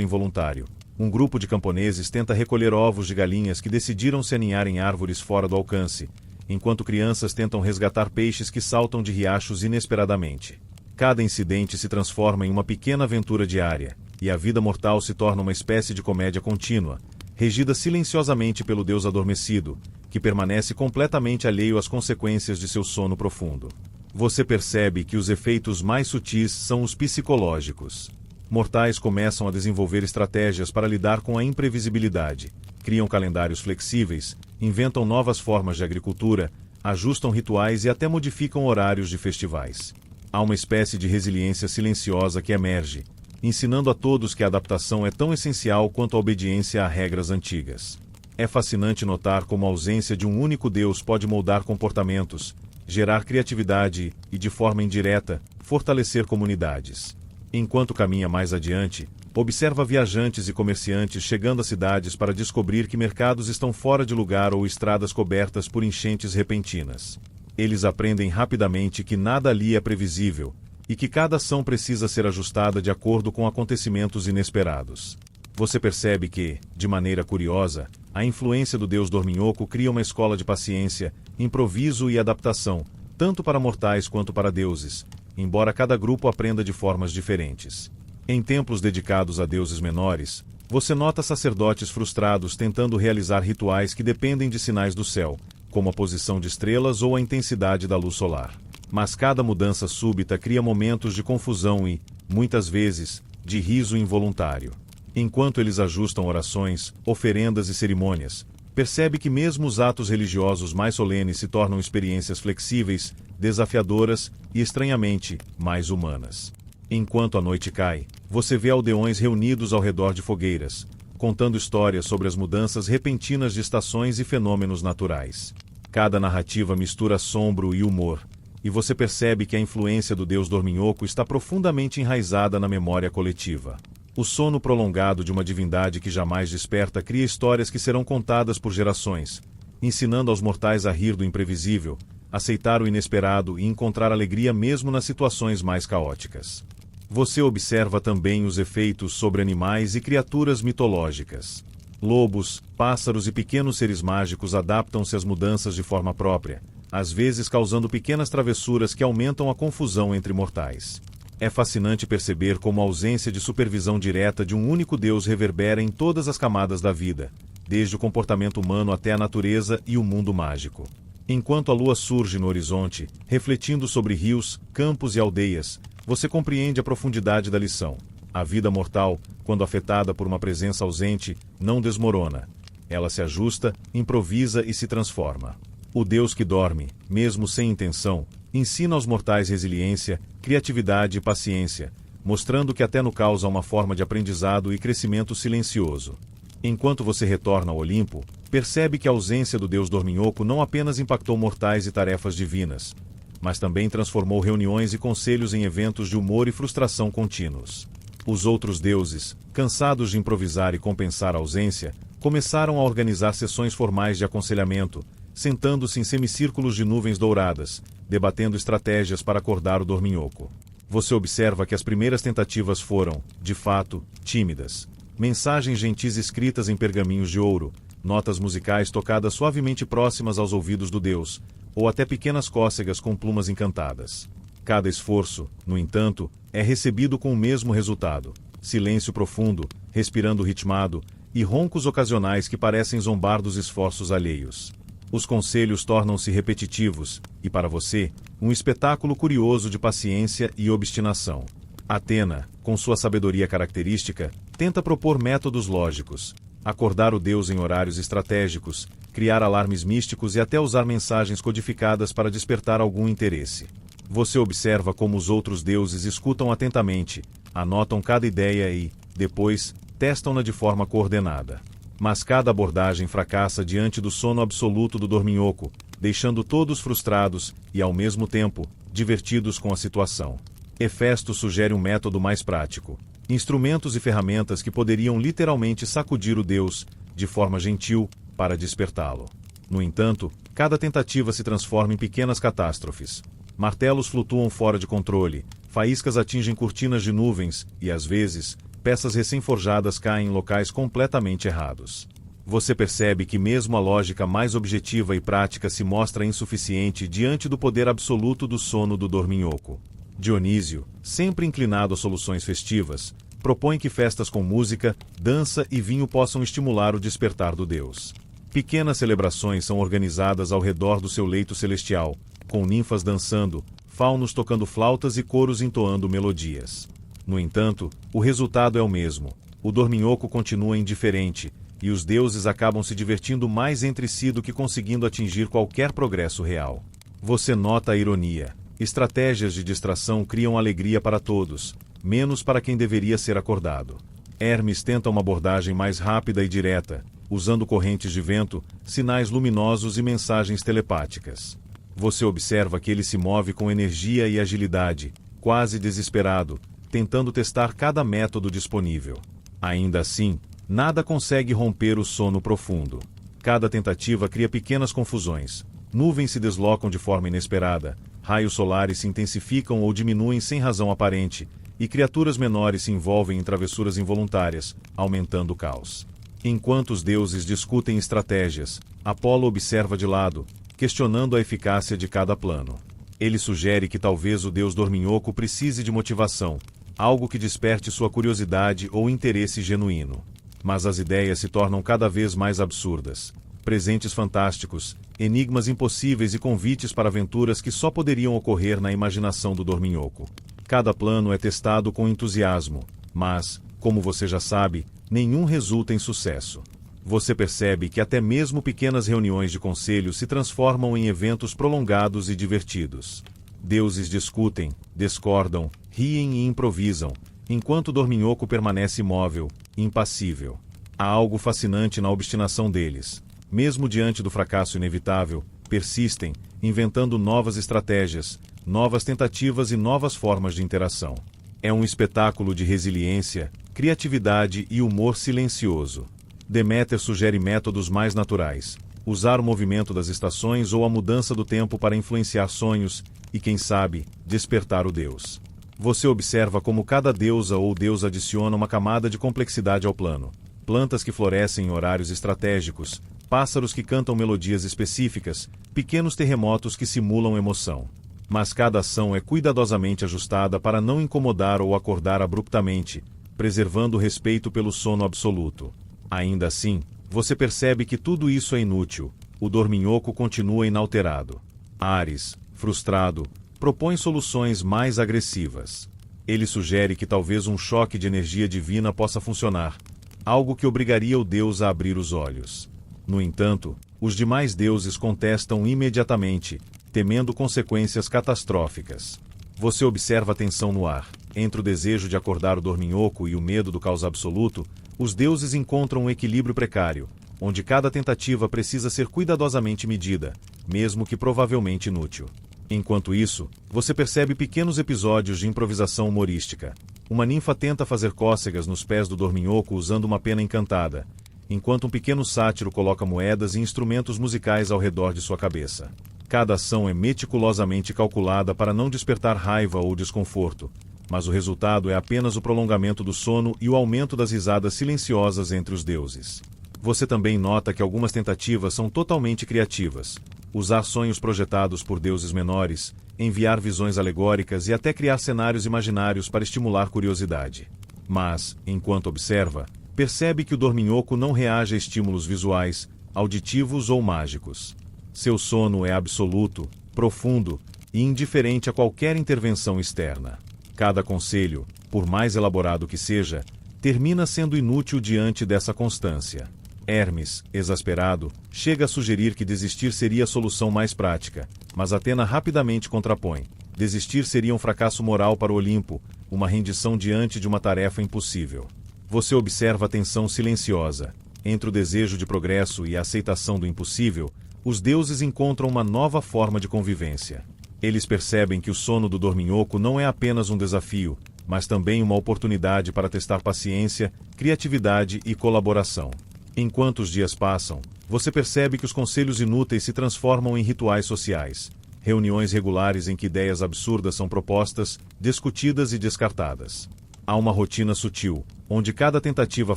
[SPEAKER 1] involuntário. Um grupo de camponeses tenta recolher ovos de galinhas que decidiram se aninhar em árvores fora do alcance, enquanto crianças tentam resgatar peixes que saltam de riachos inesperadamente. Cada incidente se transforma em uma pequena aventura diária, e a vida mortal se torna uma espécie de comédia contínua, regida silenciosamente pelo Deus adormecido, que permanece completamente alheio às consequências de seu sono profundo. Você percebe que os efeitos mais sutis são os psicológicos. Mortais começam a desenvolver estratégias para lidar com a imprevisibilidade, criam calendários flexíveis, inventam novas formas de agricultura, ajustam rituais e até modificam horários de festivais. Há uma espécie de resiliência silenciosa que emerge, ensinando a todos que a adaptação é tão essencial quanto a obediência a regras antigas. É fascinante notar como a ausência de um único Deus pode moldar comportamentos, gerar criatividade e, de forma indireta, fortalecer comunidades. Enquanto caminha mais adiante, observa viajantes e comerciantes chegando a cidades para descobrir que mercados estão fora de lugar ou estradas cobertas por enchentes repentinas. Eles aprendem rapidamente que nada ali é previsível, e que cada ação precisa ser ajustada de acordo com acontecimentos inesperados. Você percebe que, de maneira curiosa, a influência do Deus dorminhoco cria uma escola de paciência, improviso e adaptação, tanto para mortais quanto para deuses, embora cada grupo aprenda de formas diferentes. Em templos dedicados a deuses menores, você nota sacerdotes frustrados tentando realizar rituais que dependem de sinais do céu, como a posição de estrelas ou a intensidade da luz solar. Mas cada mudança súbita cria momentos de confusão e, muitas vezes, de riso involuntário. Enquanto eles ajustam orações, oferendas e cerimônias, percebe que mesmo os atos religiosos mais solenes se tornam experiências flexíveis, desafiadoras e, estranhamente, mais humanas. Enquanto a noite cai, você vê aldeões reunidos ao redor de fogueiras, contando histórias sobre as mudanças repentinas de estações e fenômenos naturais. Cada narrativa mistura assombro e humor, e você percebe que a influência do Deus dorminhoco está profundamente enraizada na memória coletiva. O sono prolongado de uma divindade que jamais desperta cria histórias que serão contadas por gerações, ensinando aos mortais a rir do imprevisível, aceitar o inesperado e encontrar alegria mesmo nas situações mais caóticas. Você observa também os efeitos sobre animais e criaturas mitológicas. Lobos, pássaros e pequenos seres mágicos adaptam-se às mudanças de forma própria, às vezes causando pequenas travessuras que aumentam a confusão entre mortais. É fascinante perceber como a ausência de supervisão direta de um único Deus reverbera em todas as camadas da vida, desde o comportamento humano até a natureza e o mundo mágico. Enquanto a lua surge no horizonte, refletindo sobre rios, campos e aldeias, você compreende a profundidade da lição. A vida mortal, quando afetada por uma presença ausente, não desmorona. Ela se ajusta, improvisa e se transforma. O Deus que dorme, mesmo sem intenção, ensina aos mortais resiliência, criatividade e paciência, mostrando que até no caos há uma forma de aprendizado e crescimento silencioso. Enquanto você retorna ao Olimpo, percebe que a ausência do Deus dorminhoco não apenas impactou mortais e tarefas divinas, mas também transformou reuniões e conselhos em eventos de humor e frustração contínuos. Os outros deuses, cansados de improvisar e compensar a ausência, começaram a organizar sessões formais de aconselhamento, sentando-se em semicírculos de nuvens douradas, debatendo estratégias para acordar o dorminhoco. Você observa que as primeiras tentativas foram, de fato, tímidas. Mensagens gentis escritas em pergaminhos de ouro, notas musicais tocadas suavemente próximas aos ouvidos do Deus, ou até pequenas cócegas com plumas encantadas. Cada esforço, no entanto, é recebido com o mesmo resultado: silêncio profundo, respirando ritmado, e roncos ocasionais que parecem zombar dos esforços alheios. Os conselhos tornam-se repetitivos, e para você, um espetáculo curioso de paciência e obstinação. Atena, com sua sabedoria característica, tenta propor métodos lógicos, acordar o deus em horários estratégicos, criar alarmes místicos e até usar mensagens codificadas para despertar algum interesse. Você observa como os outros deuses escutam atentamente, anotam cada ideia e, depois, testam-na de forma coordenada. Mas cada abordagem fracassa diante do sono absoluto do dorminhoco, deixando todos frustrados e, ao mesmo tempo, divertidos com a situação. Hefesto sugere um método mais prático. Instrumentos e ferramentas que poderiam literalmente sacudir o deus, de forma gentil, para despertá-lo. No entanto, cada tentativa se transforma em pequenas catástrofes. Martelos flutuam fora de controle, faíscas atingem cortinas de nuvens e, às vezes, peças recém-forjadas caem em locais completamente errados. Você percebe que mesmo a lógica mais objetiva e prática se mostra insuficiente diante do poder absoluto do sono do dorminhoco. Dionísio, sempre inclinado a soluções festivas, propõe que festas com música, dança e vinho possam estimular o despertar do deus. Pequenas celebrações são organizadas ao redor do seu leito celestial, com ninfas dançando, faunos tocando flautas e coros entoando melodias. No entanto, o resultado é o mesmo. O dorminhoco continua indiferente, e os deuses acabam se divertindo mais entre si do que conseguindo atingir qualquer progresso real. Você nota a ironia. Estratégias de distração criam alegria para todos, menos para quem deveria ser acordado. Hermes tenta uma abordagem mais rápida e direta, usando correntes de vento, sinais luminosos e mensagens telepáticas. Você observa que ele se move com energia e agilidade, quase desesperado, tentando testar cada método disponível. Ainda assim, nada consegue romper o sono profundo. Cada tentativa cria pequenas confusões. Nuvens se deslocam de forma inesperada, raios solares se intensificam ou diminuem sem razão aparente, e criaturas menores se envolvem em travessuras involuntárias, aumentando o caos. Enquanto os deuses discutem estratégias, Apolo observa de lado, questionando a eficácia de cada plano. Ele sugere que talvez o deus dorminhoco precise de motivação, algo que desperte sua curiosidade ou interesse genuíno. Mas as ideias se tornam cada vez mais absurdas. Presentes fantásticos, enigmas impossíveis e convites para aventuras que só poderiam ocorrer na imaginação do dorminhoco. Cada plano é testado com entusiasmo, mas, como você já sabe, nenhum resulta em sucesso. Você percebe que até mesmo pequenas reuniões de conselho se transformam em eventos prolongados e divertidos. Deuses discutem, discordam, riem e improvisam, enquanto o dorminhoco permanece imóvel, impassível. Há algo fascinante na obstinação deles. Mesmo diante do fracasso inevitável, persistem, inventando novas estratégias, novas tentativas e novas formas de interação. É um espetáculo de resiliência, criatividade e humor silencioso. Deméter sugere métodos mais naturais, usar o movimento das estações ou a mudança do tempo para influenciar sonhos e, quem sabe, despertar o deus. Você observa como cada deusa ou deus adiciona uma camada de complexidade ao plano. Plantas que florescem em horários estratégicos, pássaros que cantam melodias específicas, pequenos terremotos que simulam emoção. Mas cada ação é cuidadosamente ajustada para não incomodar ou acordar abruptamente, preservando o respeito pelo sono absoluto. Ainda assim, você percebe que tudo isso é inútil. O dorminhoco continua inalterado. Ares, frustrado, propõe soluções mais agressivas. Ele sugere que talvez um choque de energia divina possa funcionar, algo que obrigaria o deus a abrir os olhos. No entanto, os demais deuses contestam imediatamente, temendo consequências catastróficas. Você observa a tensão no ar. Entre o desejo de acordar o dorminhoco e o medo do caos absoluto, os deuses encontram um equilíbrio precário, onde cada tentativa precisa ser cuidadosamente medida, mesmo que provavelmente inútil. Enquanto isso, você percebe pequenos episódios de improvisação humorística. Uma ninfa tenta fazer cócegas nos pés do dorminhoco usando uma pena encantada, enquanto um pequeno sátiro coloca moedas e instrumentos musicais ao redor de sua cabeça. Cada ação é meticulosamente calculada para não despertar raiva ou desconforto, mas o resultado é apenas o prolongamento do sono e o aumento das risadas silenciosas entre os deuses. Você também nota que algumas tentativas são totalmente criativas. Usar sonhos projetados por deuses menores, enviar visões alegóricas e até criar cenários imaginários para estimular curiosidade. Mas, enquanto observa, percebe que o dorminhoco não reage a estímulos visuais, auditivos ou mágicos. Seu sono é absoluto, profundo e indiferente a qualquer intervenção externa. Cada conselho, por mais elaborado que seja, termina sendo inútil diante dessa constância. Hermes, exasperado, chega a sugerir que desistir seria a solução mais prática, mas Atena rapidamente contrapõe. Desistir seria um fracasso moral para o Olimpo, uma rendição diante de uma tarefa impossível. Você observa a tensão silenciosa. Entre o desejo de progresso e a aceitação do impossível, os deuses encontram uma nova forma de convivência. Eles percebem que o sono do dorminhoco não é apenas um desafio, mas também uma oportunidade para testar paciência, criatividade e colaboração. Enquanto os dias passam, você percebe que os conselhos inúteis se transformam em rituais sociais, reuniões regulares em que ideias absurdas são propostas, discutidas e descartadas. Há uma rotina sutil, onde cada tentativa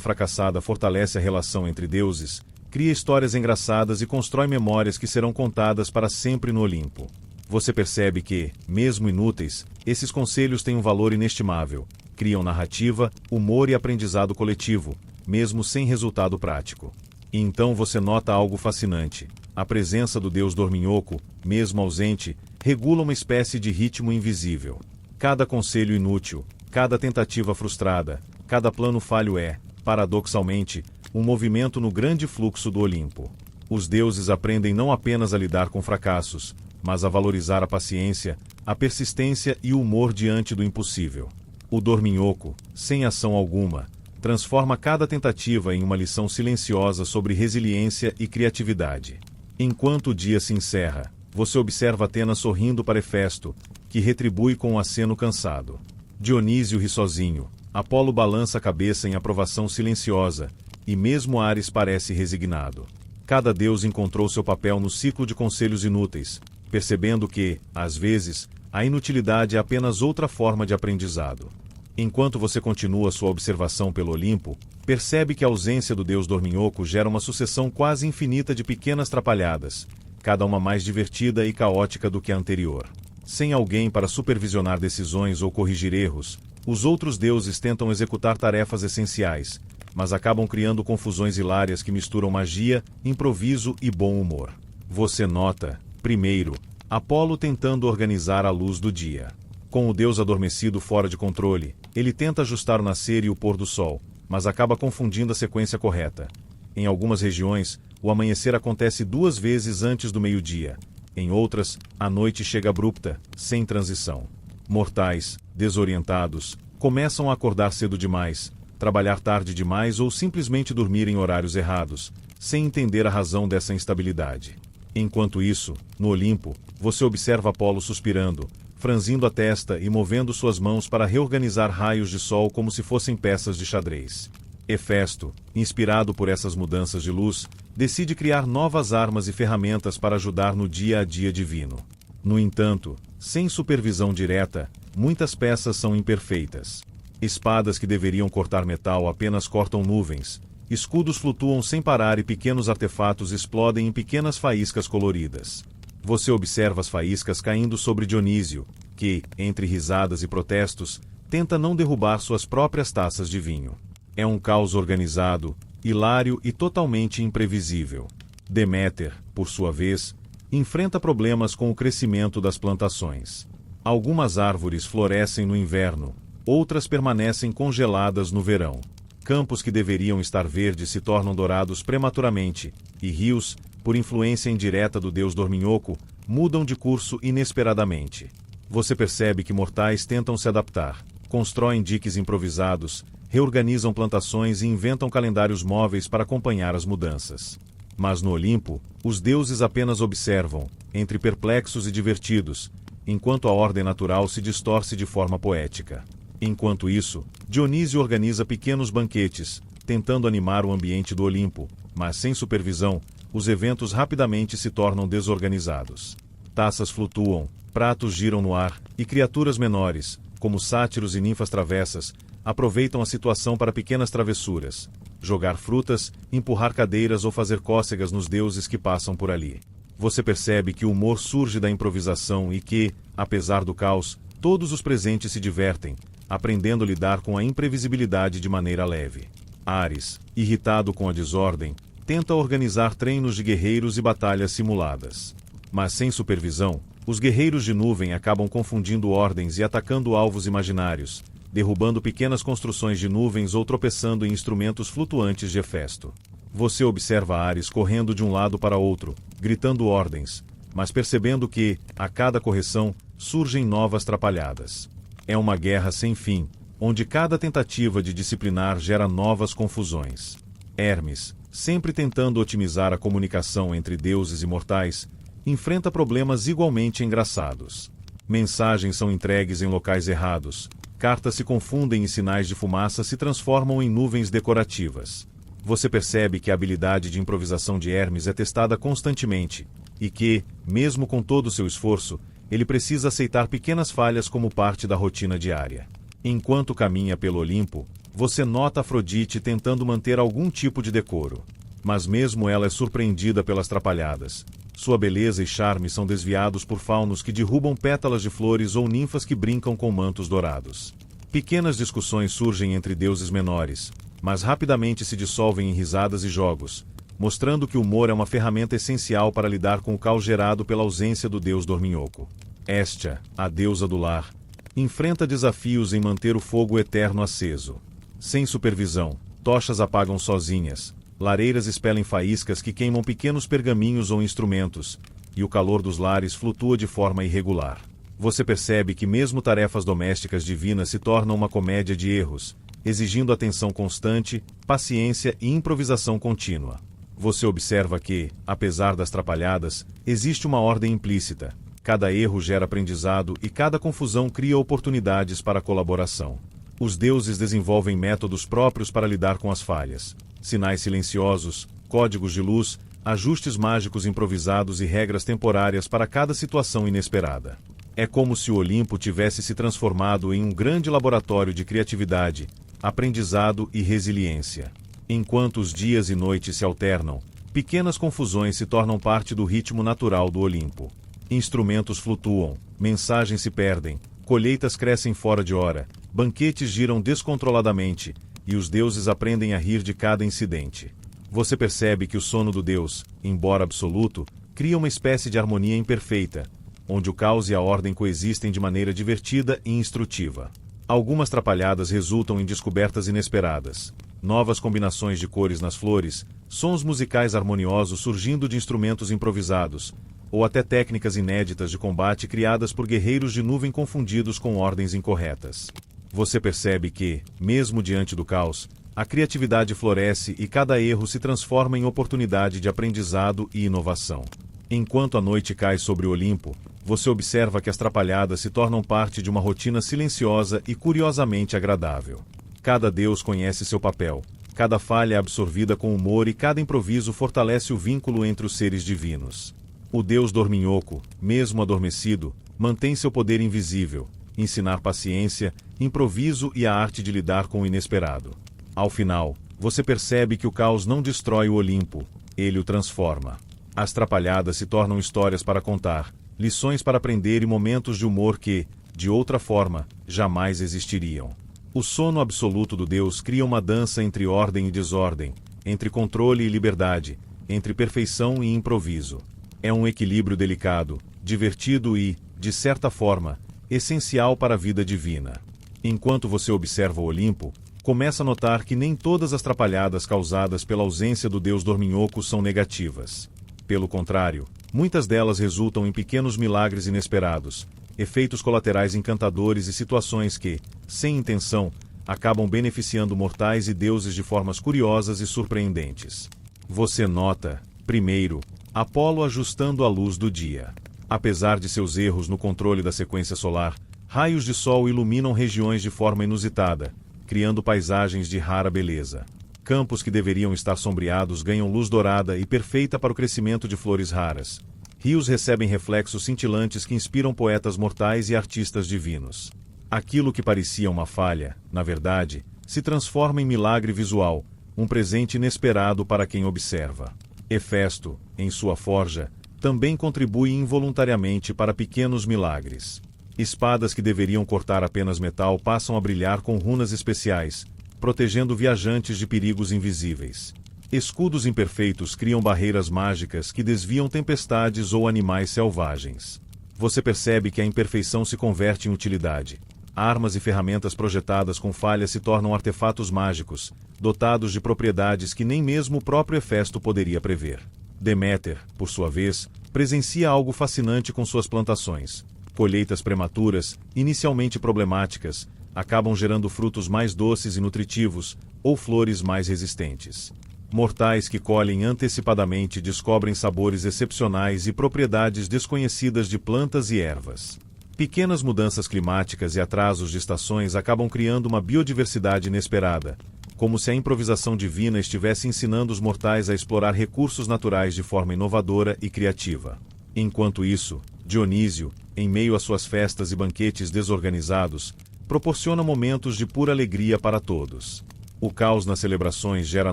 [SPEAKER 1] fracassada fortalece a relação entre deuses, cria histórias engraçadas e constrói memórias que serão contadas para sempre no Olimpo. Você percebe que, mesmo inúteis, esses conselhos têm um valor inestimável, criam narrativa, humor e aprendizado coletivo, mesmo sem resultado prático. E então você nota algo fascinante. A presença do deus dorminhoco, mesmo ausente, regula uma espécie de ritmo invisível. Cada conselho inútil, cada tentativa frustrada, cada plano falho é, paradoxalmente, um movimento no grande fluxo do Olimpo. Os deuses aprendem não apenas a lidar com fracassos, mas a valorizar a paciência, a persistência e o humor diante do impossível. O dorminhoco, sem ação alguma, transforma cada tentativa em uma lição silenciosa sobre resiliência e criatividade. Enquanto o dia se encerra, você observa Atena sorrindo para Hefesto, que retribui com um aceno cansado. Dionísio ri sozinho, Apolo balança a cabeça em aprovação silenciosa, e mesmo Ares parece resignado. Cada deus encontrou seu papel no ciclo de conselhos inúteis, percebendo que, às vezes, a inutilidade é apenas outra forma de aprendizado. Enquanto você continua sua observação pelo Olimpo, percebe que a ausência do deus dorminhoco gera uma sucessão quase infinita de pequenas trapalhadas, cada uma mais divertida e caótica do que a anterior. Sem alguém para supervisionar decisões ou corrigir erros, os outros deuses tentam executar tarefas essenciais, mas acabam criando confusões hilárias que misturam magia, improviso e bom humor. Você nota, primeiro, Apolo tentando organizar a luz do dia. Com o deus adormecido fora de controle, ele tenta ajustar o nascer e o pôr do sol, mas acaba confundindo a sequência correta. Em algumas regiões, o amanhecer acontece 2 vezes antes do meio-dia. Em outras, a noite chega abrupta, sem transição. Mortais, desorientados, começam a acordar cedo demais, trabalhar tarde demais ou simplesmente dormir em horários errados, sem entender a razão dessa instabilidade. Enquanto isso, no Olimpo, você observa Apolo suspirando, franzindo a testa e movendo suas mãos para reorganizar raios de sol como se fossem peças de xadrez. Hefesto, inspirado por essas mudanças de luz, decide criar novas armas e ferramentas para ajudar no dia a dia divino. No entanto, sem supervisão direta, muitas peças são imperfeitas. Espadas que deveriam cortar metal apenas cortam nuvens, escudos flutuam sem parar e pequenos artefatos explodem em pequenas faíscas coloridas. Você observa as faíscas caindo sobre Dionísio, que, entre risadas e protestos, tenta não derrubar suas próprias taças de vinho. É um caos organizado, hilário e totalmente imprevisível. Deméter, por sua vez, enfrenta problemas com o crescimento das plantações. Algumas árvores florescem no inverno, outras permanecem congeladas no verão. Campos que deveriam estar verdes se tornam dourados prematuramente, e rios, por influência indireta do deus dorminhoco, mudam de curso inesperadamente. Você percebe que mortais tentam se adaptar, constroem diques improvisados, reorganizam plantações e inventam calendários móveis para acompanhar as mudanças. Mas no Olimpo, os deuses apenas observam, entre perplexos e divertidos, enquanto a ordem natural se distorce de forma poética. Enquanto isso, Dionísio organiza pequenos banquetes, tentando animar o ambiente do Olimpo, mas sem supervisão, os eventos rapidamente se tornam desorganizados. Taças flutuam, pratos giram no ar, e criaturas menores, como sátiros e ninfas travessas, aproveitam a situação para pequenas travessuras, jogar frutas, empurrar cadeiras ou fazer cócegas nos deuses que passam por ali. Você percebe que o humor surge da improvisação e que, apesar do caos, todos os presentes se divertem, aprendendo a lidar com a imprevisibilidade de maneira leve. Ares, irritado com a desordem, tenta organizar treinos de guerreiros e batalhas simuladas. Mas sem supervisão, os guerreiros de nuvem acabam confundindo ordens e atacando alvos imaginários, derrubando pequenas construções de nuvens ou tropeçando em instrumentos flutuantes de Hefesto. Você observa Ares correndo de um lado para outro, gritando ordens, mas percebendo que, a cada correção, surgem novas trapalhadas. É uma guerra sem fim, onde cada tentativa de disciplinar gera novas confusões. Hermes, sempre tentando otimizar a comunicação entre deuses e mortais, enfrenta problemas igualmente engraçados. Mensagens são entregues em locais errados, cartas se confundem e sinais de fumaça se transformam em nuvens decorativas. Você percebe que a habilidade de improvisação de Hermes é testada constantemente, e que, mesmo com todo o seu esforço, ele precisa aceitar pequenas falhas como parte da rotina diária. Enquanto caminha pelo Olimpo, você nota Afrodite tentando manter algum tipo de decoro. Mas mesmo ela é surpreendida pelas trapalhadas. Sua beleza e charme são desviados por faunos que derrubam pétalas de flores ou ninfas que brincam com mantos dourados. Pequenas discussões surgem entre deuses menores, mas rapidamente se dissolvem em risadas e jogos, mostrando que o humor é uma ferramenta essencial para lidar com o caos gerado pela ausência do deus dorminhoco. Hestia, a deusa do lar, enfrenta desafios em manter o fogo eterno aceso. Sem supervisão, tochas apagam sozinhas, lareiras expelem faíscas que queimam pequenos pergaminhos ou instrumentos, e o calor dos lares flutua de forma irregular. Você percebe que mesmo tarefas domésticas divinas se tornam uma comédia de erros, exigindo atenção constante, paciência e improvisação contínua. Você observa que, apesar das trapalhadas, existe uma ordem implícita. Cada erro gera aprendizado e cada confusão cria oportunidades para a colaboração. Os deuses desenvolvem métodos próprios para lidar com as falhas. Sinais silenciosos, códigos de luz, ajustes mágicos improvisados e regras temporárias para cada situação inesperada. É como se o Olimpo tivesse se transformado em um grande laboratório de criatividade, aprendizado e resiliência. Enquanto os dias e noites se alternam, pequenas confusões se tornam parte do ritmo natural do Olimpo. Instrumentos flutuam, mensagens se perdem, colheitas crescem fora de hora, banquetes giram descontroladamente, e os deuses aprendem a rir de cada incidente. Você percebe que o sono do deus, embora absoluto, cria uma espécie de harmonia imperfeita, onde o caos e a ordem coexistem de maneira divertida e instrutiva. Algumas trapalhadas resultam em descobertas inesperadas. Novas combinações de cores nas flores, sons musicais harmoniosos surgindo de instrumentos improvisados, ou até técnicas inéditas de combate criadas por guerreiros de nuvem confundidos com ordens incorretas. Você percebe que, mesmo diante do caos, a criatividade floresce e cada erro se transforma em oportunidade de aprendizado e inovação. Enquanto a noite cai sobre o Olimpo, você observa que as trapalhadas se tornam parte de uma rotina silenciosa e curiosamente agradável. Cada deus conhece seu papel, cada falha é absorvida com humor e cada improviso fortalece o vínculo entre os seres divinos. O deus dorminhoco, mesmo adormecido, mantém seu poder invisível, ensinar paciência, improviso e a arte de lidar com o inesperado. Ao final, você percebe que o caos não destrói o Olimpo, ele o transforma. As trapalhadas se tornam histórias para contar, lições para aprender e momentos de humor que, de outra forma, jamais existiriam. O sono absoluto do Deus cria uma dança entre ordem e desordem, entre controle e liberdade, entre perfeição e improviso. É um equilíbrio delicado, divertido e, de certa forma, essencial para a vida divina. Enquanto você observa o Olimpo, começa a notar que nem todas as trapalhadas causadas pela ausência do deus dorminhoco são negativas. Pelo contrário, muitas delas resultam em pequenos milagres inesperados, efeitos colaterais encantadores e situações que, sem intenção, acabam beneficiando mortais e deuses de formas curiosas e surpreendentes. Você nota, primeiro, Apolo ajustando a luz do dia. Apesar de seus erros no controle da sequência solar, raios de sol iluminam regiões de forma inusitada, criando paisagens de rara beleza. Campos que deveriam estar sombreados ganham luz dourada e perfeita para o crescimento de flores raras. Rios recebem reflexos cintilantes que inspiram poetas mortais e artistas divinos. Aquilo que parecia uma falha, na verdade, se transforma em milagre visual, um presente inesperado para quem observa. Hefesto, em sua forja, também contribui involuntariamente para pequenos milagres. Espadas que deveriam cortar apenas metal passam a brilhar com runas especiais, protegendo viajantes de perigos invisíveis. Escudos imperfeitos criam barreiras mágicas que desviam tempestades ou animais selvagens. Você percebe que a imperfeição se converte em utilidade. Armas e ferramentas projetadas com falhas se tornam artefatos mágicos, dotados de propriedades que nem mesmo o próprio Hefesto poderia prever. Deméter, por sua vez, presencia algo fascinante com suas plantações. Colheitas prematuras, inicialmente problemáticas, acabam gerando frutos mais doces e nutritivos, ou flores mais resistentes. Mortais que colhem antecipadamente descobrem sabores excepcionais e propriedades desconhecidas de plantas e ervas. Pequenas mudanças climáticas e atrasos de estações acabam criando uma biodiversidade inesperada, como se a improvisação divina estivesse ensinando os mortais a explorar recursos naturais de forma inovadora e criativa. Enquanto isso, Dionísio, em meio às suas festas e banquetes desorganizados, proporciona momentos de pura alegria para todos. O caos nas celebrações gera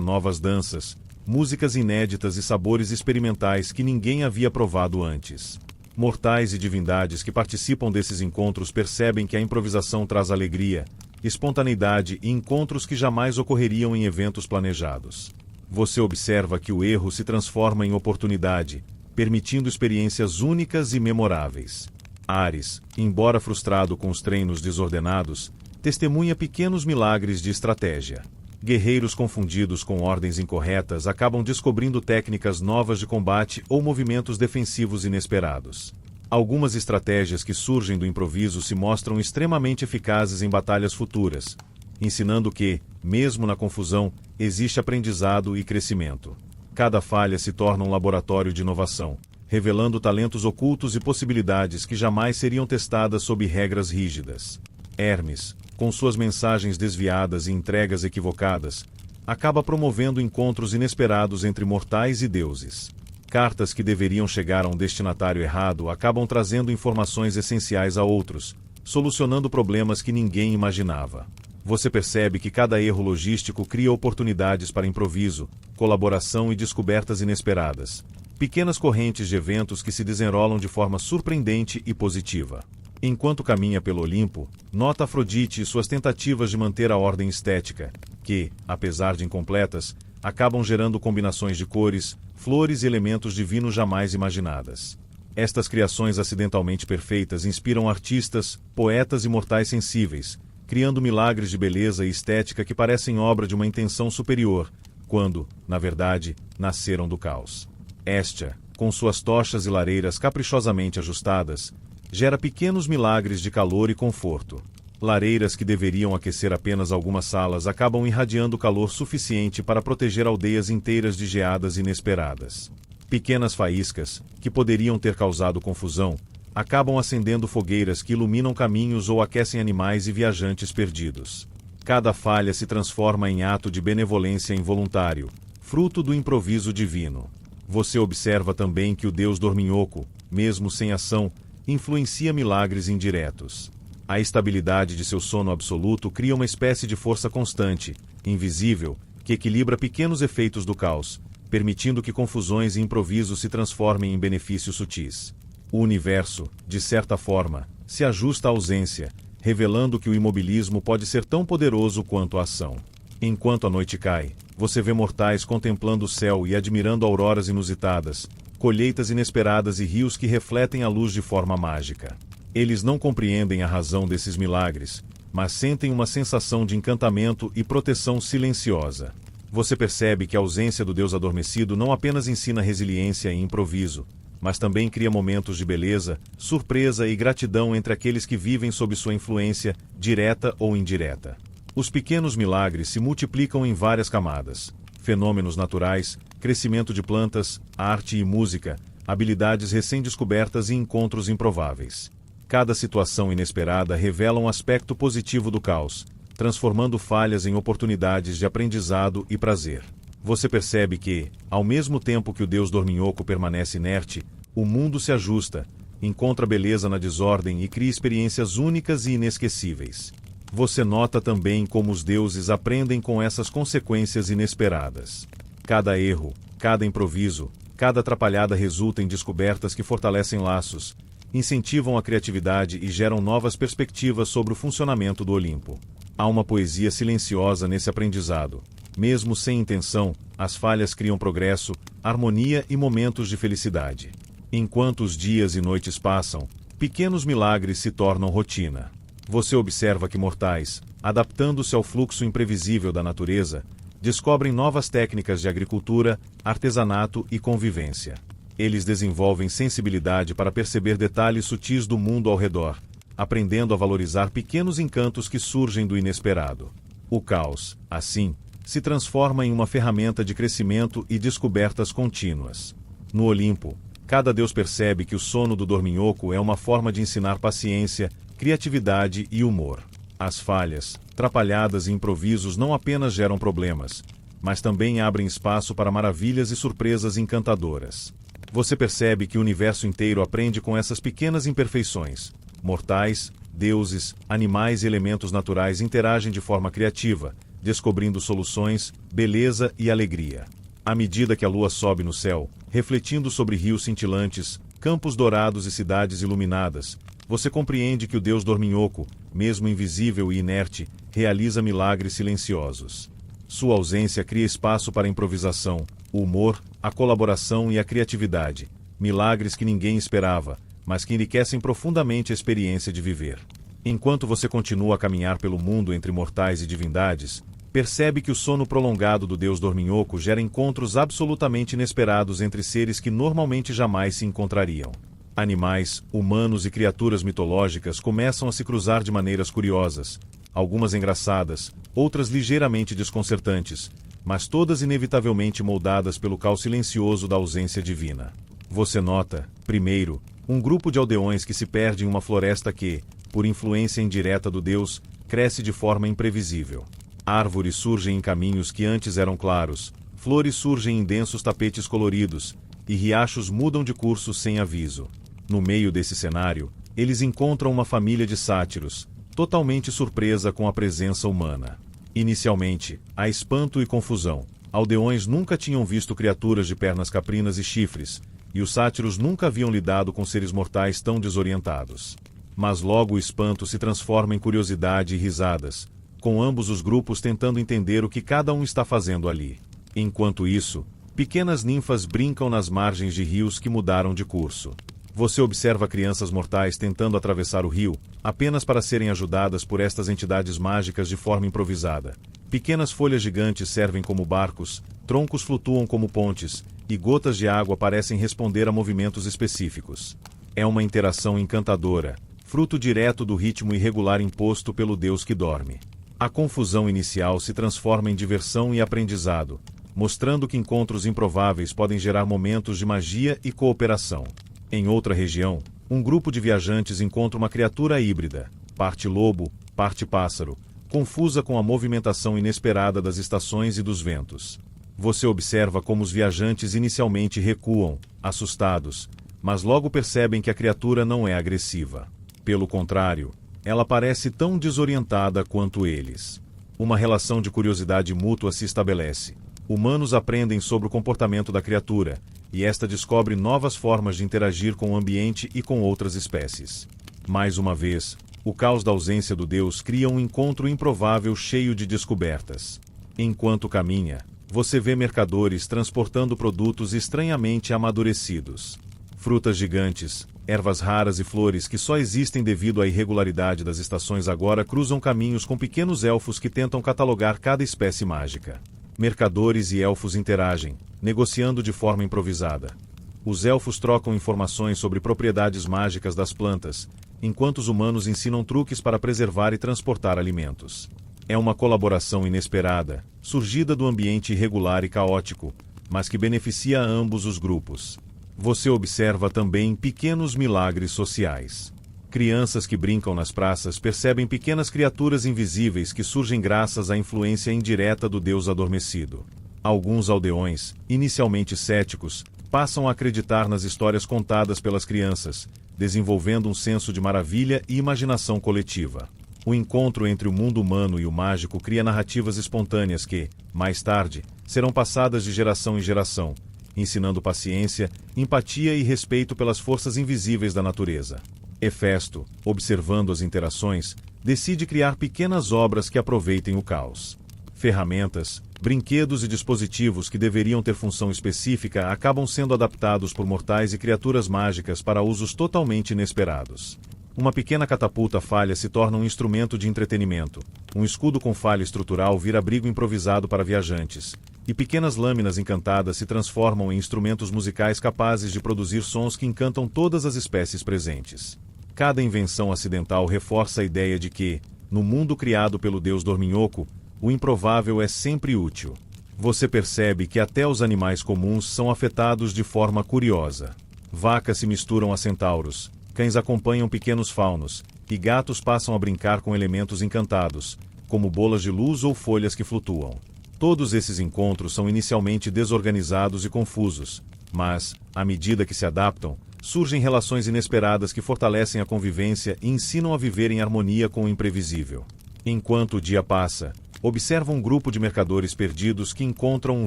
[SPEAKER 1] novas danças, músicas inéditas e sabores experimentais que ninguém havia provado antes. Mortais e divindades que participam desses encontros percebem que a improvisação traz alegria, espontaneidade e encontros que jamais ocorreriam em eventos planejados. Você observa que o erro se transforma em oportunidade, permitindo experiências únicas e memoráveis. Ares, embora frustrado com os treinos desordenados, testemunha pequenos milagres de estratégia. Guerreiros confundidos com ordens incorretas acabam descobrindo técnicas novas de combate ou movimentos defensivos inesperados. Algumas estratégias que surgem do improviso se mostram extremamente eficazes em batalhas futuras, ensinando que, mesmo na confusão, existe aprendizado e crescimento. Cada falha se torna um laboratório de inovação, revelando talentos ocultos e possibilidades que jamais seriam testadas sob regras rígidas. Hermes, com suas mensagens desviadas e entregas equivocadas, acaba promovendo encontros inesperados entre mortais e deuses. Cartas que deveriam chegar a um destinatário errado acabam trazendo informações essenciais a outros, solucionando problemas que ninguém imaginava. Você percebe que cada erro logístico cria oportunidades para improviso, colaboração e descobertas inesperadas. Pequenas correntes de eventos que se desenrolam de forma surpreendente e positiva. Enquanto caminha pelo Olimpo, nota Afrodite e suas tentativas de manter a ordem estética, que, apesar de incompletas, acabam gerando combinações de cores, flores e elementos divinos jamais imaginadas. Estas criações acidentalmente perfeitas inspiram artistas, poetas e mortais sensíveis, criando milagres de beleza e estética que parecem obra de uma intenção superior, quando, na verdade, nasceram do caos. Hestia, com suas tochas e lareiras caprichosamente ajustadas, gera pequenos milagres de calor e conforto. Lareiras que deveriam aquecer apenas algumas salas acabam irradiando calor suficiente para proteger aldeias inteiras de geadas inesperadas. Pequenas faíscas, que poderiam ter causado confusão, acabam acendendo fogueiras que iluminam caminhos ou aquecem animais e viajantes perdidos. Cada falha se transforma em ato de benevolência involuntário, fruto do improviso divino. Você observa também que o deus dorminhoco, mesmo sem ação, influencia milagres indiretos. A estabilidade de seu sono absoluto cria uma espécie de força constante, invisível, que equilibra pequenos efeitos do caos, permitindo que confusões e improvisos se transformem em benefícios sutis. O universo, de certa forma, se ajusta à ausência, revelando que o imobilismo pode ser tão poderoso quanto a ação. Enquanto a noite cai, você vê mortais contemplando o céu e admirando auroras inusitadas, colheitas inesperadas e rios que refletem a luz de forma mágica. Eles não compreendem a razão desses milagres, mas sentem uma sensação de encantamento e proteção silenciosa. Você percebe que a ausência do Deus adormecido não apenas ensina resiliência e improviso, mas também cria momentos de beleza, surpresa e gratidão entre aqueles que vivem sob sua influência, direta ou indireta. Os pequenos milagres se multiplicam em várias camadas: fenômenos naturais, crescimento de plantas, arte e música, habilidades recém-descobertas e encontros improváveis. Cada situação inesperada revela um aspecto positivo do caos, transformando falhas em oportunidades de aprendizado e prazer. Você percebe que, ao mesmo tempo que o deus dorminhoco permanece inerte, o mundo se ajusta, encontra beleza na desordem e cria experiências únicas e inesquecíveis. Você nota também como os deuses aprendem com essas consequências inesperadas. Cada erro, cada improviso, cada atrapalhada resulta em descobertas que fortalecem laços, incentivam a criatividade e geram novas perspectivas sobre o funcionamento do Olimpo. Há uma poesia silenciosa nesse aprendizado. Mesmo sem intenção, as falhas criam progresso, harmonia e momentos de felicidade. Enquanto os dias e noites passam, pequenos milagres se tornam rotina. Você observa que mortais, adaptando-se ao fluxo imprevisível da natureza, descobrem novas técnicas de agricultura, artesanato e convivência. Eles desenvolvem sensibilidade para perceber detalhes sutis do mundo ao redor, aprendendo a valorizar pequenos encantos que surgem do inesperado. O caos, assim, se transforma em uma ferramenta de crescimento e descobertas contínuas. No Olimpo, cada deus percebe que o sono do dorminhoco é uma forma de ensinar paciência, criatividade e humor. As falhas, trapalhadas e improvisos não apenas geram problemas, mas também abrem espaço para maravilhas e surpresas encantadoras. Você percebe que o universo inteiro aprende com essas pequenas imperfeições. Mortais, deuses, animais e elementos naturais interagem de forma criativa, descobrindo soluções, beleza e alegria. À medida que a lua sobe no céu, refletindo sobre rios cintilantes, campos dourados e cidades iluminadas, você compreende que o deus dorminhoco, mesmo invisível e inerte, realiza milagres silenciosos. Sua ausência cria espaço para a improvisação, o humor, a colaboração e a criatividade, milagres que ninguém esperava, mas que enriquecem profundamente a experiência de viver. Enquanto você continua a caminhar pelo mundo entre mortais e divindades, percebe que o sono prolongado do deus dorminhoco gera encontros absolutamente inesperados entre seres que normalmente jamais se encontrariam. Animais, humanos e criaturas mitológicas começam a se cruzar de maneiras curiosas, algumas engraçadas, outras ligeiramente desconcertantes, mas todas inevitavelmente moldadas pelo caos silencioso da ausência divina. Você nota, primeiro, um grupo de aldeões que se perde em uma floresta que, por influência indireta do deus, cresce de forma imprevisível. Árvores surgem em caminhos que antes eram claros, flores surgem em densos tapetes coloridos, e riachos mudam de curso sem aviso. No meio desse cenário, eles encontram uma família de sátiros, totalmente surpresa com a presença humana. Inicialmente, há espanto e confusão. Aldeões nunca tinham visto criaturas de pernas caprinas e chifres, e os sátiros nunca haviam lidado com seres mortais tão desorientados. Mas logo o espanto se transforma em curiosidade e risadas, com ambos os grupos tentando entender o que cada um está fazendo ali. Enquanto isso, pequenas ninfas brincam nas margens de rios que mudaram de curso. Você observa crianças mortais tentando atravessar o rio, apenas para serem ajudadas por estas entidades mágicas de forma improvisada. Pequenas folhas gigantes servem como barcos, troncos flutuam como pontes, e gotas de água parecem responder a movimentos específicos. É uma interação encantadora, fruto direto do ritmo irregular imposto pelo deus que dorme. A confusão inicial se transforma em diversão e aprendizado, mostrando que encontros improváveis podem gerar momentos de magia e cooperação. Em outra região, um grupo de viajantes encontra uma criatura híbrida, parte lobo, parte pássaro, confusa com a movimentação inesperada das estações e dos ventos. Você observa como os viajantes inicialmente recuam, assustados, mas logo percebem que a criatura não é agressiva. Pelo contrário, ela parece tão desorientada quanto eles. Uma relação de curiosidade mútua se estabelece. Humanos aprendem sobre o comportamento da criatura, e esta descobre novas formas de interagir com o ambiente e com outras espécies. Mais uma vez, o caos da ausência do deus cria um encontro improvável cheio de descobertas. Enquanto caminha, você vê mercadores transportando produtos estranhamente amadurecidos. Frutas gigantes, ervas raras e flores que só existem devido à irregularidade das estações agora cruzam caminhos com pequenos elfos que tentam catalogar cada espécie mágica. Mercadores e elfos interagem, negociando de forma improvisada. Os elfos trocam informações sobre propriedades mágicas das plantas, enquanto os humanos ensinam truques para preservar e transportar alimentos. É uma colaboração inesperada, surgida do ambiente irregular e caótico, mas que beneficia a ambos os grupos. Você observa também pequenos milagres sociais. Crianças que brincam nas praças percebem pequenas criaturas invisíveis que surgem graças à influência indireta do deus adormecido. Alguns aldeões, inicialmente céticos, passam a acreditar nas histórias contadas pelas crianças, desenvolvendo um senso de maravilha e imaginação coletiva. O encontro entre o mundo humano e o mágico cria narrativas espontâneas que, mais tarde, serão passadas de geração em geração, ensinando paciência, empatia e respeito pelas forças invisíveis da natureza. Hefesto, observando as interações, decide criar pequenas obras que aproveitem o caos. Ferramentas, brinquedos e dispositivos que deveriam ter função específica acabam sendo adaptados por mortais e criaturas mágicas para usos totalmente inesperados. Uma pequena catapulta falha se torna um instrumento de entretenimento, um escudo com falha estrutural vira abrigo improvisado para viajantes, e pequenas lâminas encantadas se transformam em instrumentos musicais capazes de produzir sons que encantam todas as espécies presentes. Cada invenção acidental reforça a ideia de que, no mundo criado pelo deus Dorminhoco, o improvável é sempre útil. Você percebe que até os animais comuns são afetados de forma curiosa. Vacas se misturam a centauros, cães acompanham pequenos faunos, e gatos passam a brincar com elementos encantados, como bolas de luz ou folhas que flutuam. Todos esses encontros são inicialmente desorganizados e confusos, mas, à medida que se adaptam, surgem relações inesperadas que fortalecem a convivência e ensinam a viver em harmonia com o imprevisível. Enquanto o dia passa, observa um grupo de mercadores perdidos que encontram um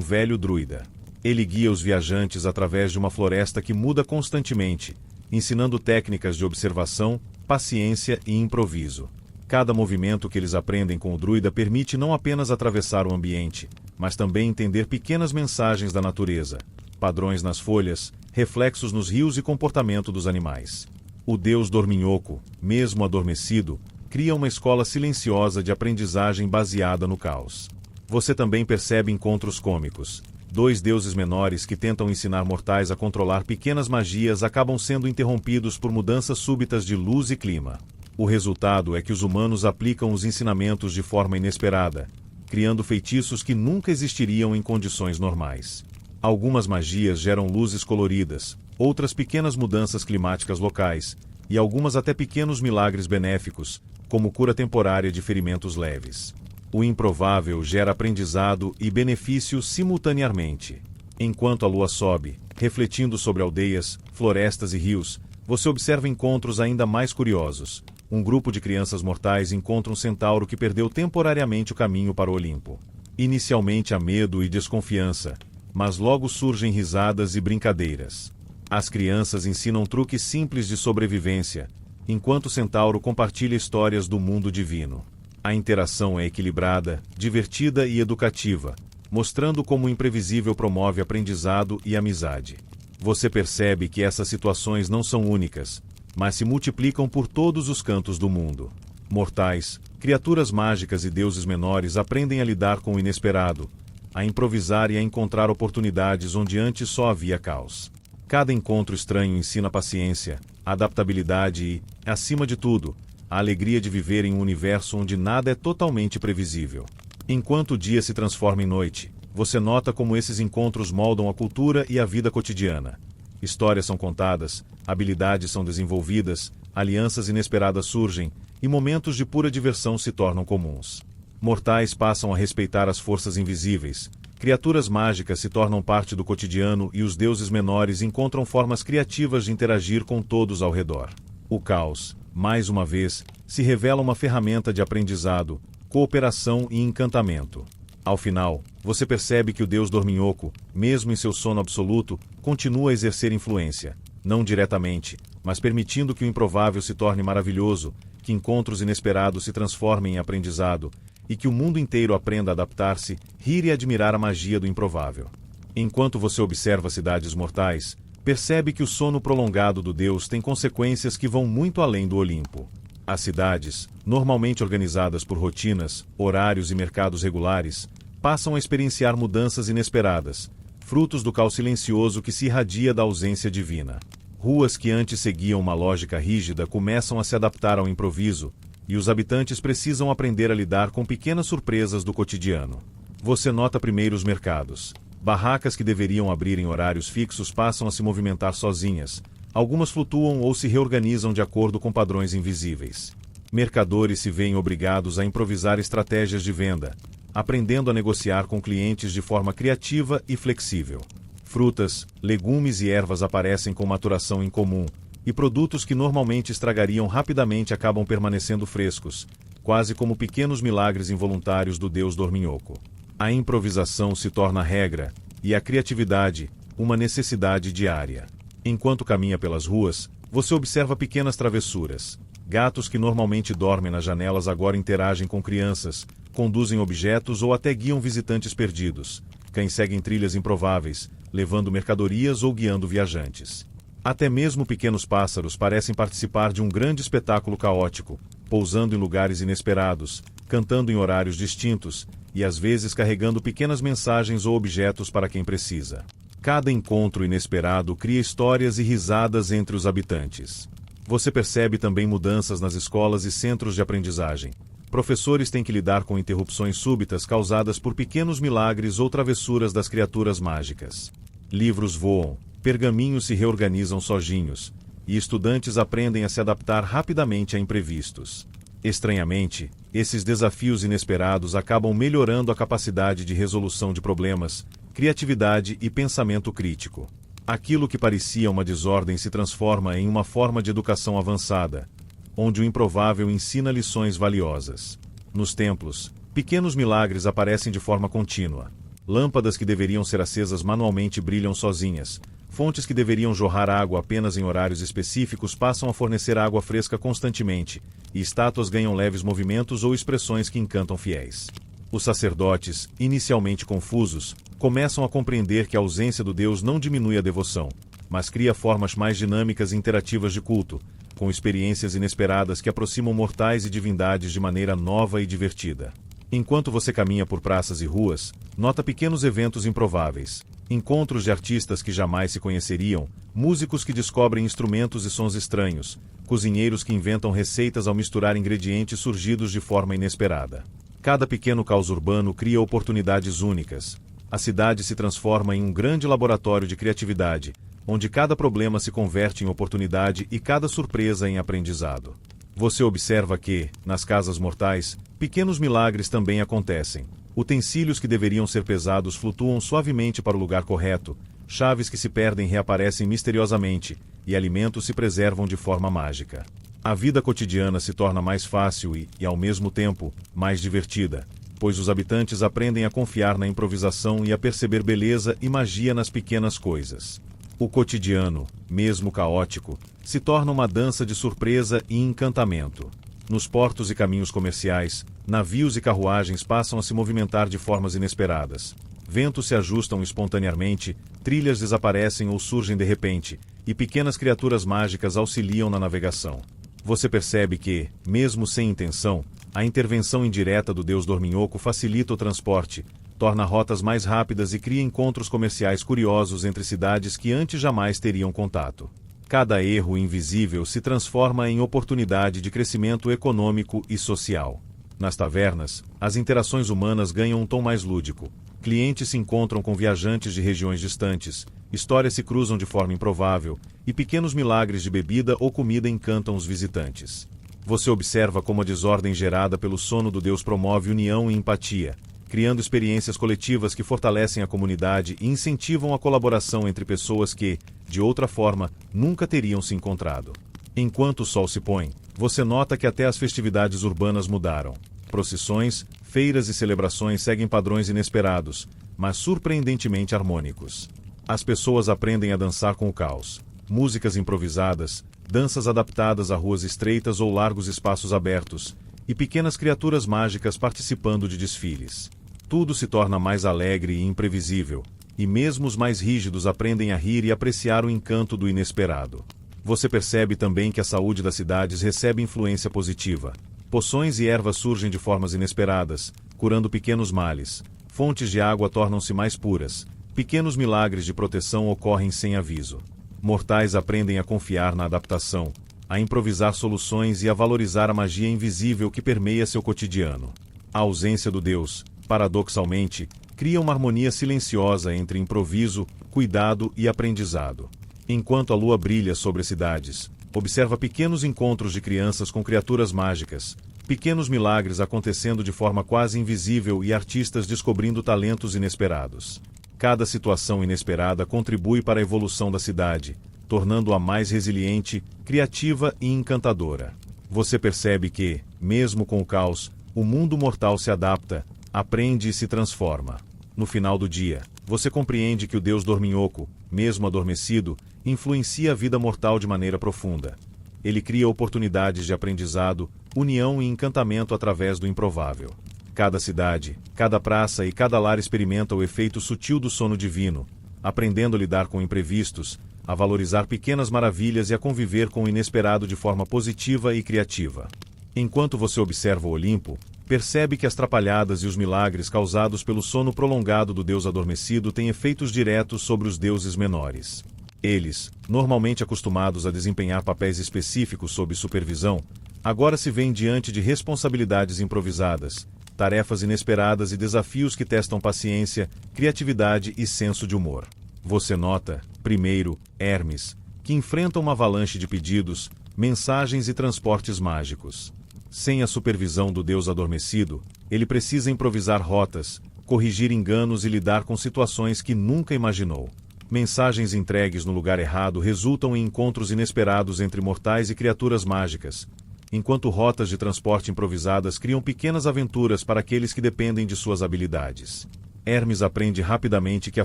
[SPEAKER 1] velho druida. Ele guia os viajantes através de uma floresta que muda constantemente, ensinando técnicas de observação, paciência e improviso. Cada movimento que eles aprendem com o druida permite não apenas atravessar o ambiente, mas também entender pequenas mensagens da natureza, padrões nas folhas, reflexos nos rios e comportamento dos animais. O deus Dorminhoco, mesmo adormecido, cria uma escola silenciosa de aprendizagem baseada no caos. Você também percebe encontros cômicos. Dois deuses menores que tentam ensinar mortais a controlar pequenas magias acabam sendo interrompidos por mudanças súbitas de luz e clima. O resultado é que os humanos aplicam os ensinamentos de forma inesperada, criando feitiços que nunca existiriam em condições normais. Algumas magias geram luzes coloridas, outras pequenas mudanças climáticas locais, e algumas até pequenos milagres benéficos, como cura temporária de ferimentos leves. O improvável gera aprendizado e benefício simultaneamente. Enquanto a lua sobe, refletindo sobre aldeias, florestas e rios, você observa encontros ainda mais curiosos. Um grupo de crianças mortais encontra um centauro que perdeu temporariamente o caminho para o Olimpo. Inicialmente há medo e desconfiança, mas logo surgem risadas e brincadeiras. As crianças ensinam truques simples de sobrevivência, enquanto o centauro compartilha histórias do mundo divino. A interação é equilibrada, divertida e educativa, mostrando como o imprevisível promove aprendizado e amizade. Você percebe que essas situações não são únicas, mas se multiplicam por todos os cantos do mundo. Mortais, criaturas mágicas e deuses menores aprendem a lidar com o inesperado, a improvisar e a encontrar oportunidades onde antes só havia caos. Cada encontro estranho ensina paciência, adaptabilidade e, acima de tudo, a alegria de viver em um universo onde nada é totalmente previsível. Enquanto o dia se transforma em noite, você nota como esses encontros moldam a cultura e a vida cotidiana. Histórias são contadas, habilidades são desenvolvidas, alianças inesperadas surgem, e momentos de pura diversão se tornam comuns. Mortais passam a respeitar as forças invisíveis, criaturas mágicas se tornam parte do cotidiano e os deuses menores encontram formas criativas de interagir com todos ao redor. O caos, mais uma vez, se revela uma ferramenta de aprendizado, cooperação e encantamento. Ao final, você percebe que o deus Dorminhoco, mesmo em seu sono absoluto, continua a exercer influência, não diretamente, mas permitindo que o improvável se torne maravilhoso, que encontros inesperados se transformem em aprendizado, e que o mundo inteiro aprenda a adaptar-se, rir e admirar a magia do improvável. Enquanto você observa cidades mortais, percebe que o sono prolongado do deus tem consequências que vão muito além do Olimpo. As cidades, normalmente organizadas por rotinas, horários e mercados regulares, passam a experienciar mudanças inesperadas, frutos do caos silencioso que se irradia da ausência divina. Ruas que antes seguiam uma lógica rígida começam a se adaptar ao improviso, e os habitantes precisam aprender a lidar com pequenas surpresas do cotidiano. Você nota primeiro os mercados. Barracas que deveriam abrir em horários fixos passam a se movimentar sozinhas. Algumas flutuam ou se reorganizam de acordo com padrões invisíveis. Mercadores se veem obrigados a improvisar estratégias de venda, aprendendo a negociar com clientes de forma criativa e flexível. Frutas, legumes e ervas aparecem com maturação incomum, e produtos que normalmente estragariam rapidamente acabam permanecendo frescos, quase como pequenos milagres involuntários do deus Dorminhoco. A improvisação se torna regra, e a criatividade, uma necessidade diária. Enquanto caminha pelas ruas, você observa pequenas travessuras. Gatos que normalmente dormem nas janelas agora interagem com crianças, conduzem objetos ou até guiam visitantes perdidos. Cães seguem trilhas improváveis, levando mercadorias ou guiando viajantes. Até mesmo pequenos pássaros parecem participar de um grande espetáculo caótico, pousando em lugares inesperados, cantando em horários distintos e às vezes carregando pequenas mensagens ou objetos para quem precisa. Cada encontro inesperado cria histórias e risadas entre os habitantes. Você percebe também mudanças nas escolas e centros de aprendizagem. Professores têm que lidar com interrupções súbitas causadas por pequenos milagres ou travessuras das criaturas mágicas. Livros voam, pergaminhos se reorganizam sozinhos, e estudantes aprendem a se adaptar rapidamente a imprevistos. Estranhamente, esses desafios inesperados acabam melhorando a capacidade de resolução de problemas, criatividade e pensamento crítico. Aquilo que parecia uma desordem se transforma em uma forma de educação avançada, onde o improvável ensina lições valiosas. Nos templos, pequenos milagres aparecem de forma contínua. Lâmpadas que deveriam ser acesas manualmente brilham sozinhas. Fontes que deveriam jorrar água apenas em horários específicos passam a fornecer água fresca constantemente, e estátuas ganham leves movimentos ou expressões que encantam fiéis. Os sacerdotes, inicialmente confusos, começam a compreender que a ausência do Deus não diminui a devoção, mas cria formas mais dinâmicas e interativas de culto, com experiências inesperadas que aproximam mortais e divindades de maneira nova e divertida. Enquanto você caminha por praças e ruas, nota pequenos eventos improváveis. Encontros de artistas que jamais se conheceriam, músicos que descobrem instrumentos e sons estranhos, cozinheiros que inventam receitas ao misturar ingredientes surgidos de forma inesperada. Cada pequeno caos urbano cria oportunidades únicas. A cidade se transforma em um grande laboratório de criatividade, onde cada problema se converte em oportunidade e cada surpresa em aprendizado. Você observa que, nas casas mortais, pequenos milagres também acontecem. Utensílios que deveriam ser pesados flutuam suavemente para o lugar correto, chaves que se perdem reaparecem misteriosamente, e alimentos se preservam de forma mágica. A vida cotidiana se torna mais fácil e, ao mesmo tempo, mais divertida, pois os habitantes aprendem a confiar na improvisação e a perceber beleza e magia nas pequenas coisas. O cotidiano, mesmo caótico, se torna uma dança de surpresa e encantamento. Nos portos e caminhos comerciais, navios e carruagens passam a se movimentar de formas inesperadas. Ventos se ajustam espontaneamente, trilhas desaparecem ou surgem de repente, e pequenas criaturas mágicas auxiliam na navegação. Você percebe que, mesmo sem intenção, a intervenção indireta do Deus Dorminhoco facilita o transporte, torna rotas mais rápidas e cria encontros comerciais curiosos entre cidades que antes jamais teriam contato. Cada erro invisível se transforma em oportunidade de crescimento econômico e social. Nas tavernas, as interações humanas ganham um tom mais lúdico. Clientes se encontram com viajantes de regiões distantes, histórias se cruzam de forma improvável, e pequenos milagres de bebida ou comida encantam os visitantes. Você observa como a desordem gerada pelo sono do Deus promove união e empatia, criando experiências coletivas que fortalecem a comunidade e incentivam a colaboração entre pessoas que, de outra forma, nunca teriam se encontrado. Enquanto o sol se põe, você nota que até as festividades urbanas mudaram. Procissões, feiras e celebrações seguem padrões inesperados, mas surpreendentemente harmônicos. As pessoas aprendem a dançar com o caos. Músicas improvisadas, danças adaptadas a ruas estreitas ou largos espaços abertos, e pequenas criaturas mágicas participando de desfiles. Tudo se torna mais alegre e imprevisível, e mesmo os mais rígidos aprendem a rir e apreciar o encanto do inesperado. Você percebe também que a saúde das cidades recebe influência positiva. Poções e ervas surgem de formas inesperadas, curando pequenos males. Fontes de água tornam-se mais puras. Pequenos milagres de proteção ocorrem sem aviso. Mortais aprendem a confiar na adaptação, a improvisar soluções e a valorizar a magia invisível que permeia seu cotidiano. A ausência do Deus, paradoxalmente, cria uma harmonia silenciosa entre improviso, cuidado e aprendizado. Enquanto a lua brilha sobre as cidades, observa pequenos encontros de crianças com criaturas mágicas, pequenos milagres acontecendo de forma quase invisível e artistas descobrindo talentos inesperados. Cada situação inesperada contribui para a evolução da cidade, tornando-a mais resiliente, criativa e encantadora. Você percebe que, mesmo com o caos, o mundo mortal se adapta, aprende e se transforma. No final do dia, você compreende que o Deus Dorminhoco, mesmo adormecido, influencia a vida mortal de maneira profunda. Ele cria oportunidades de aprendizado, união e encantamento através do improvável. Cada cidade, cada praça e cada lar experimenta o efeito sutil do sono divino, aprendendo a lidar com imprevistos, a valorizar pequenas maravilhas e a conviver com o inesperado de forma positiva e criativa. Enquanto você observa o Olimpo, percebe que as trapalhadas e os milagres causados pelo sono prolongado do deus adormecido têm efeitos diretos sobre os deuses menores. Eles, normalmente acostumados a desempenhar papéis específicos sob supervisão, agora se veem diante de responsabilidades improvisadas, tarefas inesperadas e desafios que testam paciência, criatividade e senso de humor. Você nota, primeiro, Hermes, que enfrenta uma avalanche de pedidos, mensagens e transportes mágicos. Sem a supervisão do deus adormecido, ele precisa improvisar rotas, corrigir enganos e lidar com situações que nunca imaginou. Mensagens entregues no lugar errado resultam em encontros inesperados entre mortais e criaturas mágicas, enquanto rotas de transporte improvisadas criam pequenas aventuras para aqueles que dependem de suas habilidades. Hermes aprende rapidamente que a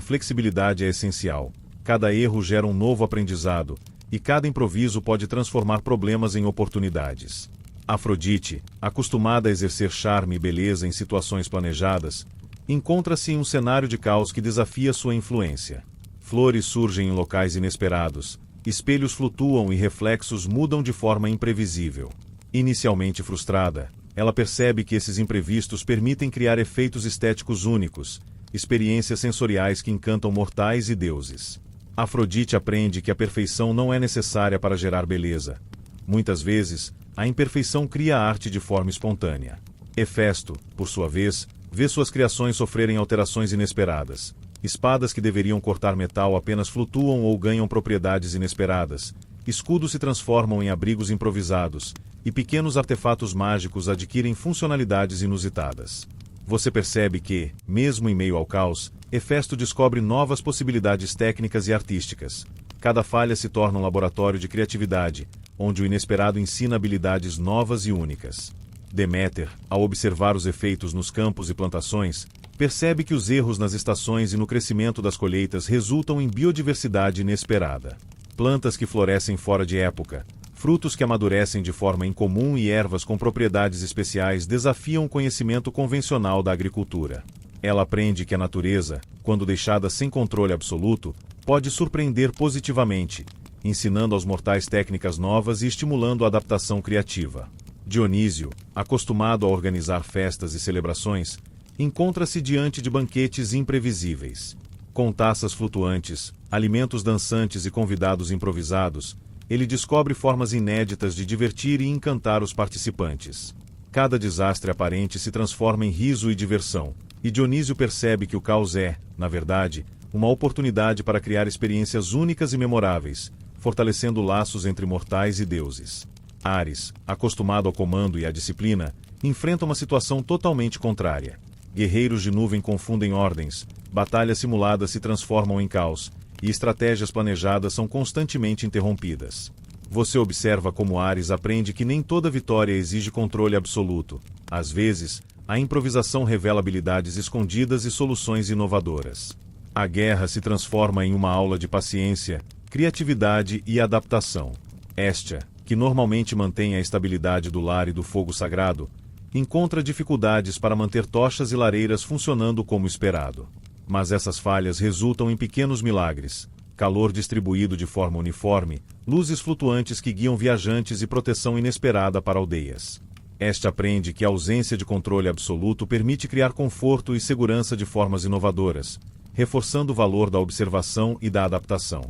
[SPEAKER 1] flexibilidade é essencial. Cada erro gera um novo aprendizado, e cada improviso pode transformar problemas em oportunidades. Afrodite, acostumada a exercer charme e beleza em situações planejadas, encontra-se em um cenário de caos que desafia sua influência. Flores surgem em locais inesperados, espelhos flutuam e reflexos mudam de forma imprevisível. Inicialmente frustrada, ela percebe que esses imprevistos permitem criar efeitos estéticos únicos, experiências sensoriais que encantam mortais e deuses. Afrodite aprende que a perfeição não é necessária para gerar beleza. Muitas vezes, a imperfeição cria a arte de forma espontânea. Hefesto, por sua vez, vê suas criações sofrerem alterações inesperadas. Espadas que deveriam cortar metal apenas flutuam ou ganham propriedades inesperadas. Escudos se transformam em abrigos improvisados, e pequenos artefatos mágicos adquirem funcionalidades inusitadas. Você percebe que, mesmo em meio ao caos, Hefesto descobre novas possibilidades técnicas e artísticas. Cada falha se torna um laboratório de criatividade, onde o inesperado ensina habilidades novas e únicas. Deméter, ao observar os efeitos nos campos e plantações, percebe que os erros nas estações e no crescimento das colheitas resultam em biodiversidade inesperada. Plantas que florescem fora de época, frutos que amadurecem de forma incomum e ervas com propriedades especiais desafiam o conhecimento convencional da agricultura. Ela aprende que a natureza, quando deixada sem controle absoluto, pode surpreender positivamente, ensinando aos mortais técnicas novas e estimulando a adaptação criativa. Dionísio, acostumado a organizar festas e celebrações, encontra-se diante de banquetes imprevisíveis. Com taças flutuantes, alimentos dançantes e convidados improvisados, ele descobre formas inéditas de divertir e encantar os participantes. Cada desastre aparente se transforma em riso e diversão, e Dionísio percebe que o caos é, na verdade, uma oportunidade para criar experiências únicas e memoráveis, fortalecendo laços entre mortais e deuses. Ares, acostumado ao comando e à disciplina, enfrenta uma situação totalmente contrária. Guerreiros de nuvem confundem ordens, batalhas simuladas se transformam em caos, e estratégias planejadas são constantemente interrompidas. Você observa como Ares aprende que nem toda vitória exige controle absoluto. Às vezes, a improvisação revela habilidades escondidas e soluções inovadoras. A guerra se transforma em uma aula de paciência, criatividade e adaptação. Hestia, que normalmente mantém a estabilidade do lar e do fogo sagrado, encontra dificuldades para manter tochas e lareiras funcionando como esperado. Mas essas falhas resultam em pequenos milagres: calor distribuído de forma uniforme, luzes flutuantes que guiam viajantes e proteção inesperada para aldeias. Este aprende que a ausência de controle absoluto permite criar conforto e segurança de formas inovadoras, reforçando o valor da observação e da adaptação.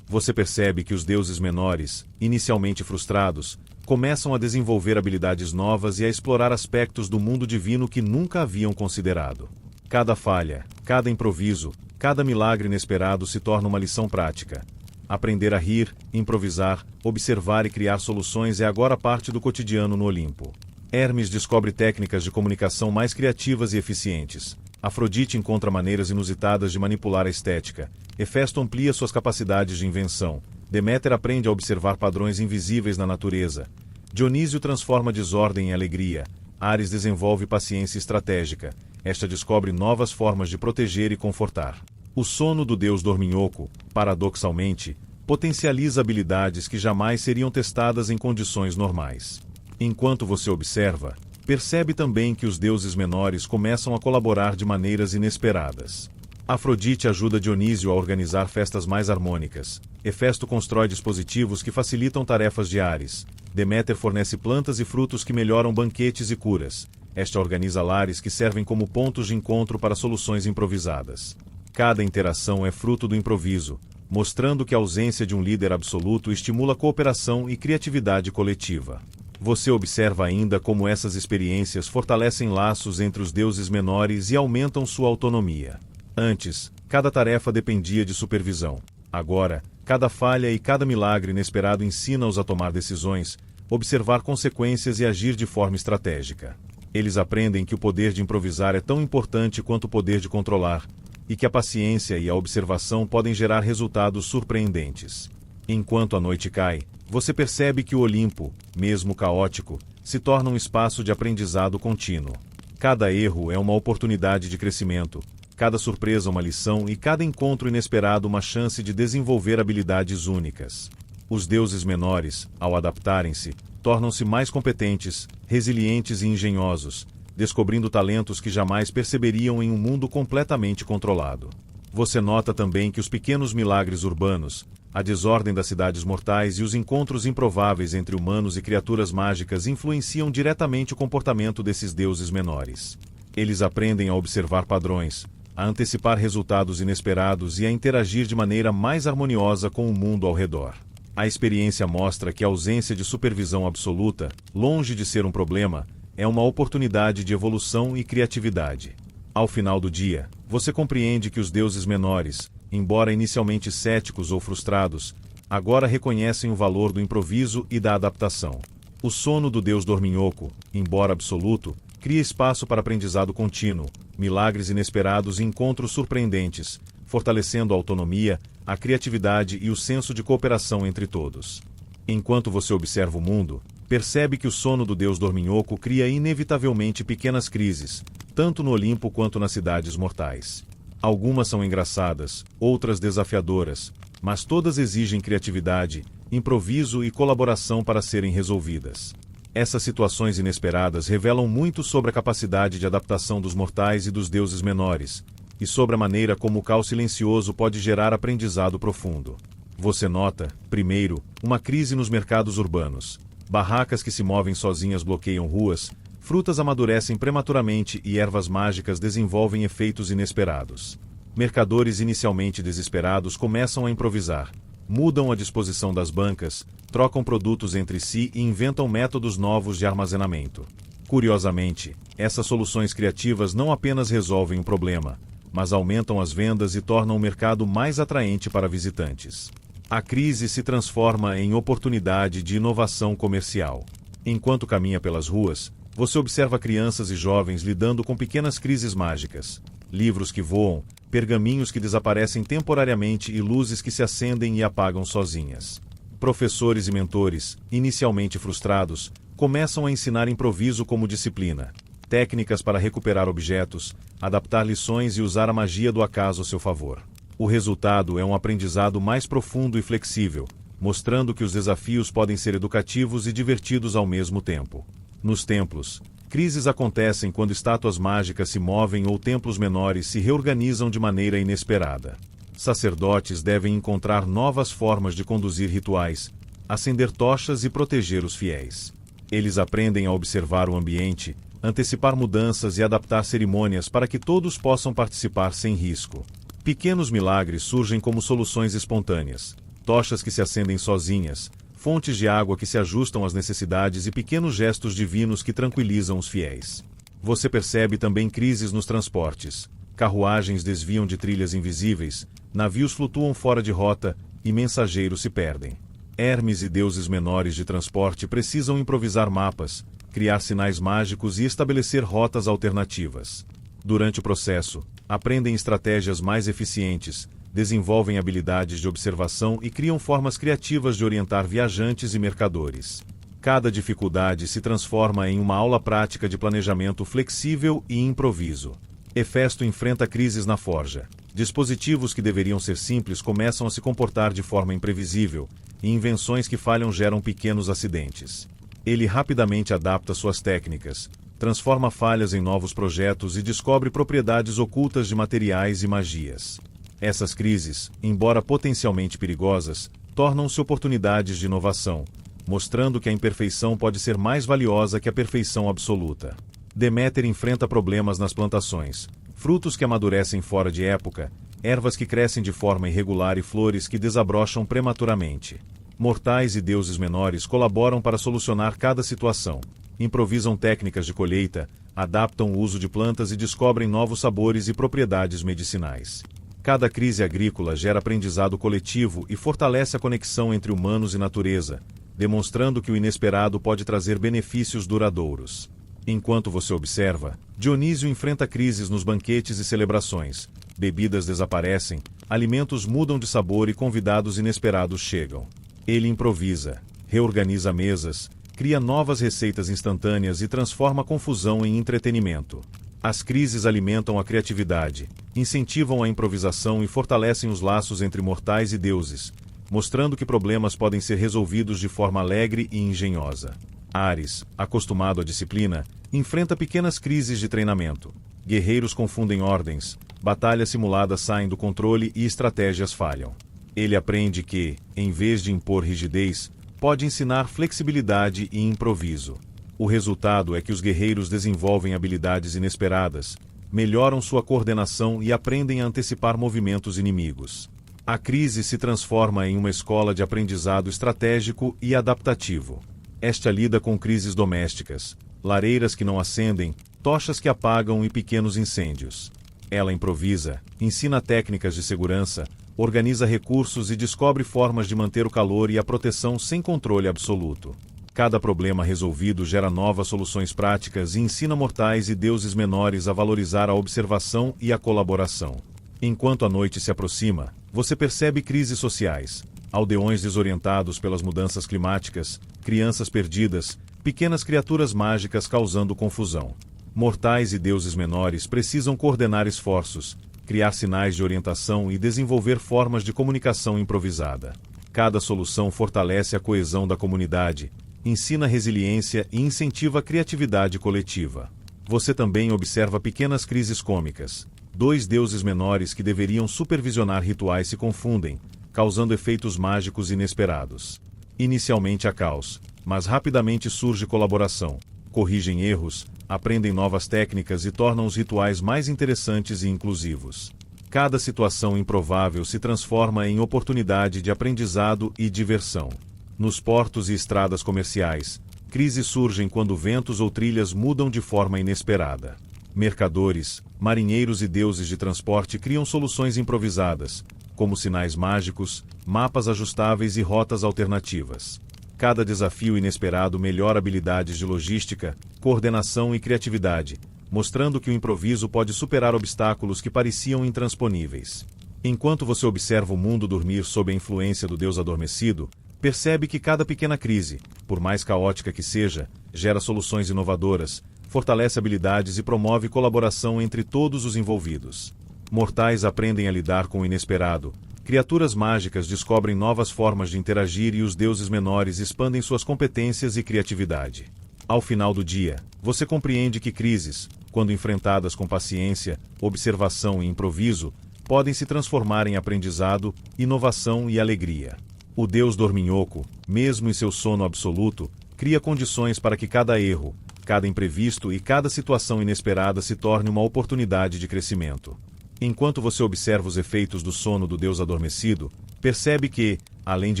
[SPEAKER 1] Você percebe que os deuses menores, inicialmente frustrados, começam a desenvolver habilidades novas e a explorar aspectos do mundo divino que nunca haviam considerado. Cada falha, cada improviso, cada milagre inesperado se torna uma lição prática. Aprender a rir, improvisar, observar e criar soluções é agora parte do cotidiano no Olimpo. Hermes descobre técnicas de comunicação mais criativas e eficientes. Afrodite encontra maneiras inusitadas de manipular a estética. Hefesto amplia suas capacidades de invenção. Deméter aprende a observar padrões invisíveis na natureza. Dionísio transforma desordem em alegria. Ares desenvolve paciência estratégica. Esta descobre novas formas de proteger e confortar. O sono do deus dorminhoco, paradoxalmente, potencializa habilidades que jamais seriam testadas em condições normais. Enquanto você observa, percebe também que os deuses menores começam a colaborar de maneiras inesperadas. Afrodite ajuda Dionísio a organizar festas mais harmônicas. Hefesto constrói dispositivos que facilitam tarefas de Ares. Deméter fornece plantas e frutos que melhoram banquetes e curas. Esta organiza lares que servem como pontos de encontro para soluções improvisadas. Cada interação é fruto do improviso, mostrando que a ausência de um líder absoluto estimula cooperação e criatividade coletiva. Você observa ainda como essas experiências fortalecem laços entre os deuses menores e aumentam sua autonomia. Antes, cada tarefa dependia de supervisão. Agora, cada falha e cada milagre inesperado ensina-os a tomar decisões, observar consequências e agir de forma estratégica. Eles aprendem que o poder de improvisar é tão importante quanto o poder de controlar, e que a paciência e a observação podem gerar resultados surpreendentes. Enquanto a noite cai, você percebe que o Olimpo, mesmo caótico, se torna um espaço de aprendizado contínuo. Cada erro é uma oportunidade de crescimento, cada surpresa uma lição e cada encontro inesperado uma chance de desenvolver habilidades únicas. Os deuses menores, ao adaptarem-se, tornam-se mais competentes, resilientes e engenhosos, descobrindo talentos que jamais perceberiam em um mundo completamente controlado. Você nota também que os pequenos milagres urbanos, a desordem das cidades mortais e os encontros improváveis entre humanos e criaturas mágicas influenciam diretamente o comportamento desses deuses menores. Eles aprendem a observar padrões, a antecipar resultados inesperados e a interagir de maneira mais harmoniosa com o mundo ao redor. A experiência mostra que a ausência de supervisão absoluta, longe de ser um problema, é uma oportunidade de evolução e criatividade. Ao final do dia, você compreende que os deuses menores, embora inicialmente céticos ou frustrados, agora reconhecem o valor do improviso e da adaptação. O sono do deus dorminhoco, embora absoluto, cria espaço para aprendizado contínuo, milagres inesperados e encontros surpreendentes, fortalecendo a autonomia, a criatividade e o senso de cooperação entre todos. Enquanto você observa o mundo, percebe que o sono do deus dorminhoco cria inevitavelmente pequenas crises, tanto no Olimpo quanto nas cidades mortais. Algumas são engraçadas, outras desafiadoras, mas todas exigem criatividade, improviso e colaboração para serem resolvidas. Essas situações inesperadas revelam muito sobre a capacidade de adaptação dos mortais e dos deuses menores, e sobre a maneira como o caos silencioso pode gerar aprendizado profundo. Você nota, primeiro, uma crise nos mercados urbanos. Barracas que se movem sozinhas bloqueiam ruas, frutas amadurecem prematuramente e ervas mágicas desenvolvem efeitos inesperados. Mercadores inicialmente desesperados começam a improvisar, mudam a disposição das bancas, trocam produtos entre si e inventam métodos novos de armazenamento. Curiosamente, essas soluções criativas não apenas resolvem um problema, mas aumentam as vendas e tornam o mercado mais atraente para visitantes. A crise se transforma em oportunidade de inovação comercial. Enquanto caminha pelas ruas, você observa crianças e jovens lidando com pequenas crises mágicas. Livros que voam, pergaminhos que desaparecem temporariamente e luzes que se acendem e apagam sozinhas. Professores e mentores, inicialmente frustrados, começam a ensinar improviso como disciplina, técnicas para recuperar objetos, adaptar lições e usar a magia do acaso a seu favor. O resultado é um aprendizado mais profundo e flexível, mostrando que os desafios podem ser educativos e divertidos ao mesmo tempo. Nos templos, crises acontecem quando estátuas mágicas se movem ou templos menores se reorganizam de maneira inesperada. Sacerdotes devem encontrar novas formas de conduzir rituais, acender tochas e proteger os fiéis. Eles aprendem a observar o ambiente, antecipar mudanças e adaptar cerimônias para que todos possam participar sem risco. Pequenos milagres surgem como soluções espontâneas, tochas que se acendem sozinhas, fontes de água que se ajustam às necessidades e pequenos gestos divinos que tranquilizam os fiéis. Você percebe também crises nos transportes. Carruagens desviam de trilhas invisíveis, navios flutuam fora de rota e mensageiros se perdem. Hermes e deuses menores de transporte precisam improvisar mapas, criar sinais mágicos e estabelecer rotas alternativas. Durante o processo, aprendem estratégias mais eficientes, desenvolvem habilidades de observação e criam formas criativas de orientar viajantes e mercadores. Cada dificuldade se transforma em uma aula prática de planejamento flexível e improviso. Hefesto enfrenta crises na forja. Dispositivos que deveriam ser simples começam a se comportar de forma imprevisível, e invenções que falham geram pequenos acidentes. Ele rapidamente adapta suas técnicas, transforma falhas em novos projetos e descobre propriedades ocultas de materiais e magias. Essas crises, embora potencialmente perigosas, tornam-se oportunidades de inovação, mostrando que a imperfeição pode ser mais valiosa que a perfeição absoluta. Deméter enfrenta problemas nas plantações, frutos que amadurecem fora de época, ervas que crescem de forma irregular e flores que desabrocham prematuramente. Mortais e deuses menores colaboram para solucionar cada situação, improvisam técnicas de colheita, adaptam o uso de plantas e descobrem novos sabores e propriedades medicinais. Cada crise agrícola gera aprendizado coletivo e fortalece a conexão entre humanos e natureza, demonstrando que o inesperado pode trazer benefícios duradouros. Enquanto você observa, Dionísio enfrenta crises nos banquetes e celebrações. Bebidas desaparecem, alimentos mudam de sabor e convidados inesperados chegam. Ele improvisa, reorganiza mesas, cria novas receitas instantâneas e transforma a confusão em entretenimento. As crises alimentam a criatividade, incentivam a improvisação e fortalecem os laços entre mortais e deuses, mostrando que problemas podem ser resolvidos de forma alegre e engenhosa. Ares, acostumado à disciplina, enfrenta pequenas crises de treinamento. Guerreiros confundem ordens, batalhas simuladas saem do controle e estratégias falham. Ele aprende que, em vez de impor rigidez, pode ensinar flexibilidade e improviso. O resultado é que os guerreiros desenvolvem habilidades inesperadas, melhoram sua coordenação e aprendem a antecipar movimentos inimigos. A crise se transforma em uma escola de aprendizado estratégico e adaptativo. Esta lida com crises domésticas, lareiras que não acendem, tochas que apagam e pequenos incêndios. Ela improvisa, ensina técnicas de segurança, organiza recursos e descobre formas de manter o calor e a proteção sem controle absoluto. Cada problema resolvido gera novas soluções práticas e ensina mortais e deuses menores a valorizar a observação e a colaboração. Enquanto a noite se aproxima, você percebe crises sociais, aldeões desorientados pelas mudanças climáticas, crianças perdidas, pequenas criaturas mágicas causando confusão. Mortais e deuses menores precisam coordenar esforços, criar sinais de orientação e desenvolver formas de comunicação improvisada. Cada solução fortalece a coesão da comunidade, ensina resiliência e incentiva a criatividade coletiva. Você também observa pequenas crises cômicas. Dois deuses menores que deveriam supervisionar rituais se confundem, causando efeitos mágicos inesperados. Inicialmente há caos, mas rapidamente surge colaboração. Corrigem erros, aprendem novas técnicas e tornam os rituais mais interessantes e inclusivos. Cada situação improvável se transforma em oportunidade de aprendizado e diversão. Nos portos e estradas comerciais, crises surgem quando ventos ou trilhas mudam de forma inesperada. Mercadores, marinheiros e deuses de transporte criam soluções improvisadas, como sinais mágicos, mapas ajustáveis e rotas alternativas. Cada desafio inesperado melhora habilidades de logística, coordenação e criatividade, mostrando que o improviso pode superar obstáculos que pareciam intransponíveis. Enquanto você observa o mundo dormir sob a influência do Deus adormecido, percebe que cada pequena crise, por mais caótica que seja, gera soluções inovadoras, fortalece habilidades e promove colaboração entre todos os envolvidos. Mortais aprendem a lidar com o inesperado, criaturas mágicas descobrem novas formas de interagir e os deuses menores expandem suas competências e criatividade. Ao final do dia, você compreende que crises, quando enfrentadas com paciência, observação e improviso, podem se transformar em aprendizado, inovação e alegria. O Deus dorminhoco, mesmo em seu sono absoluto, cria condições para que cada erro, cada imprevisto e cada situação inesperada se torne uma oportunidade de crescimento. Enquanto você observa os efeitos do sono do Deus adormecido, percebe que, além de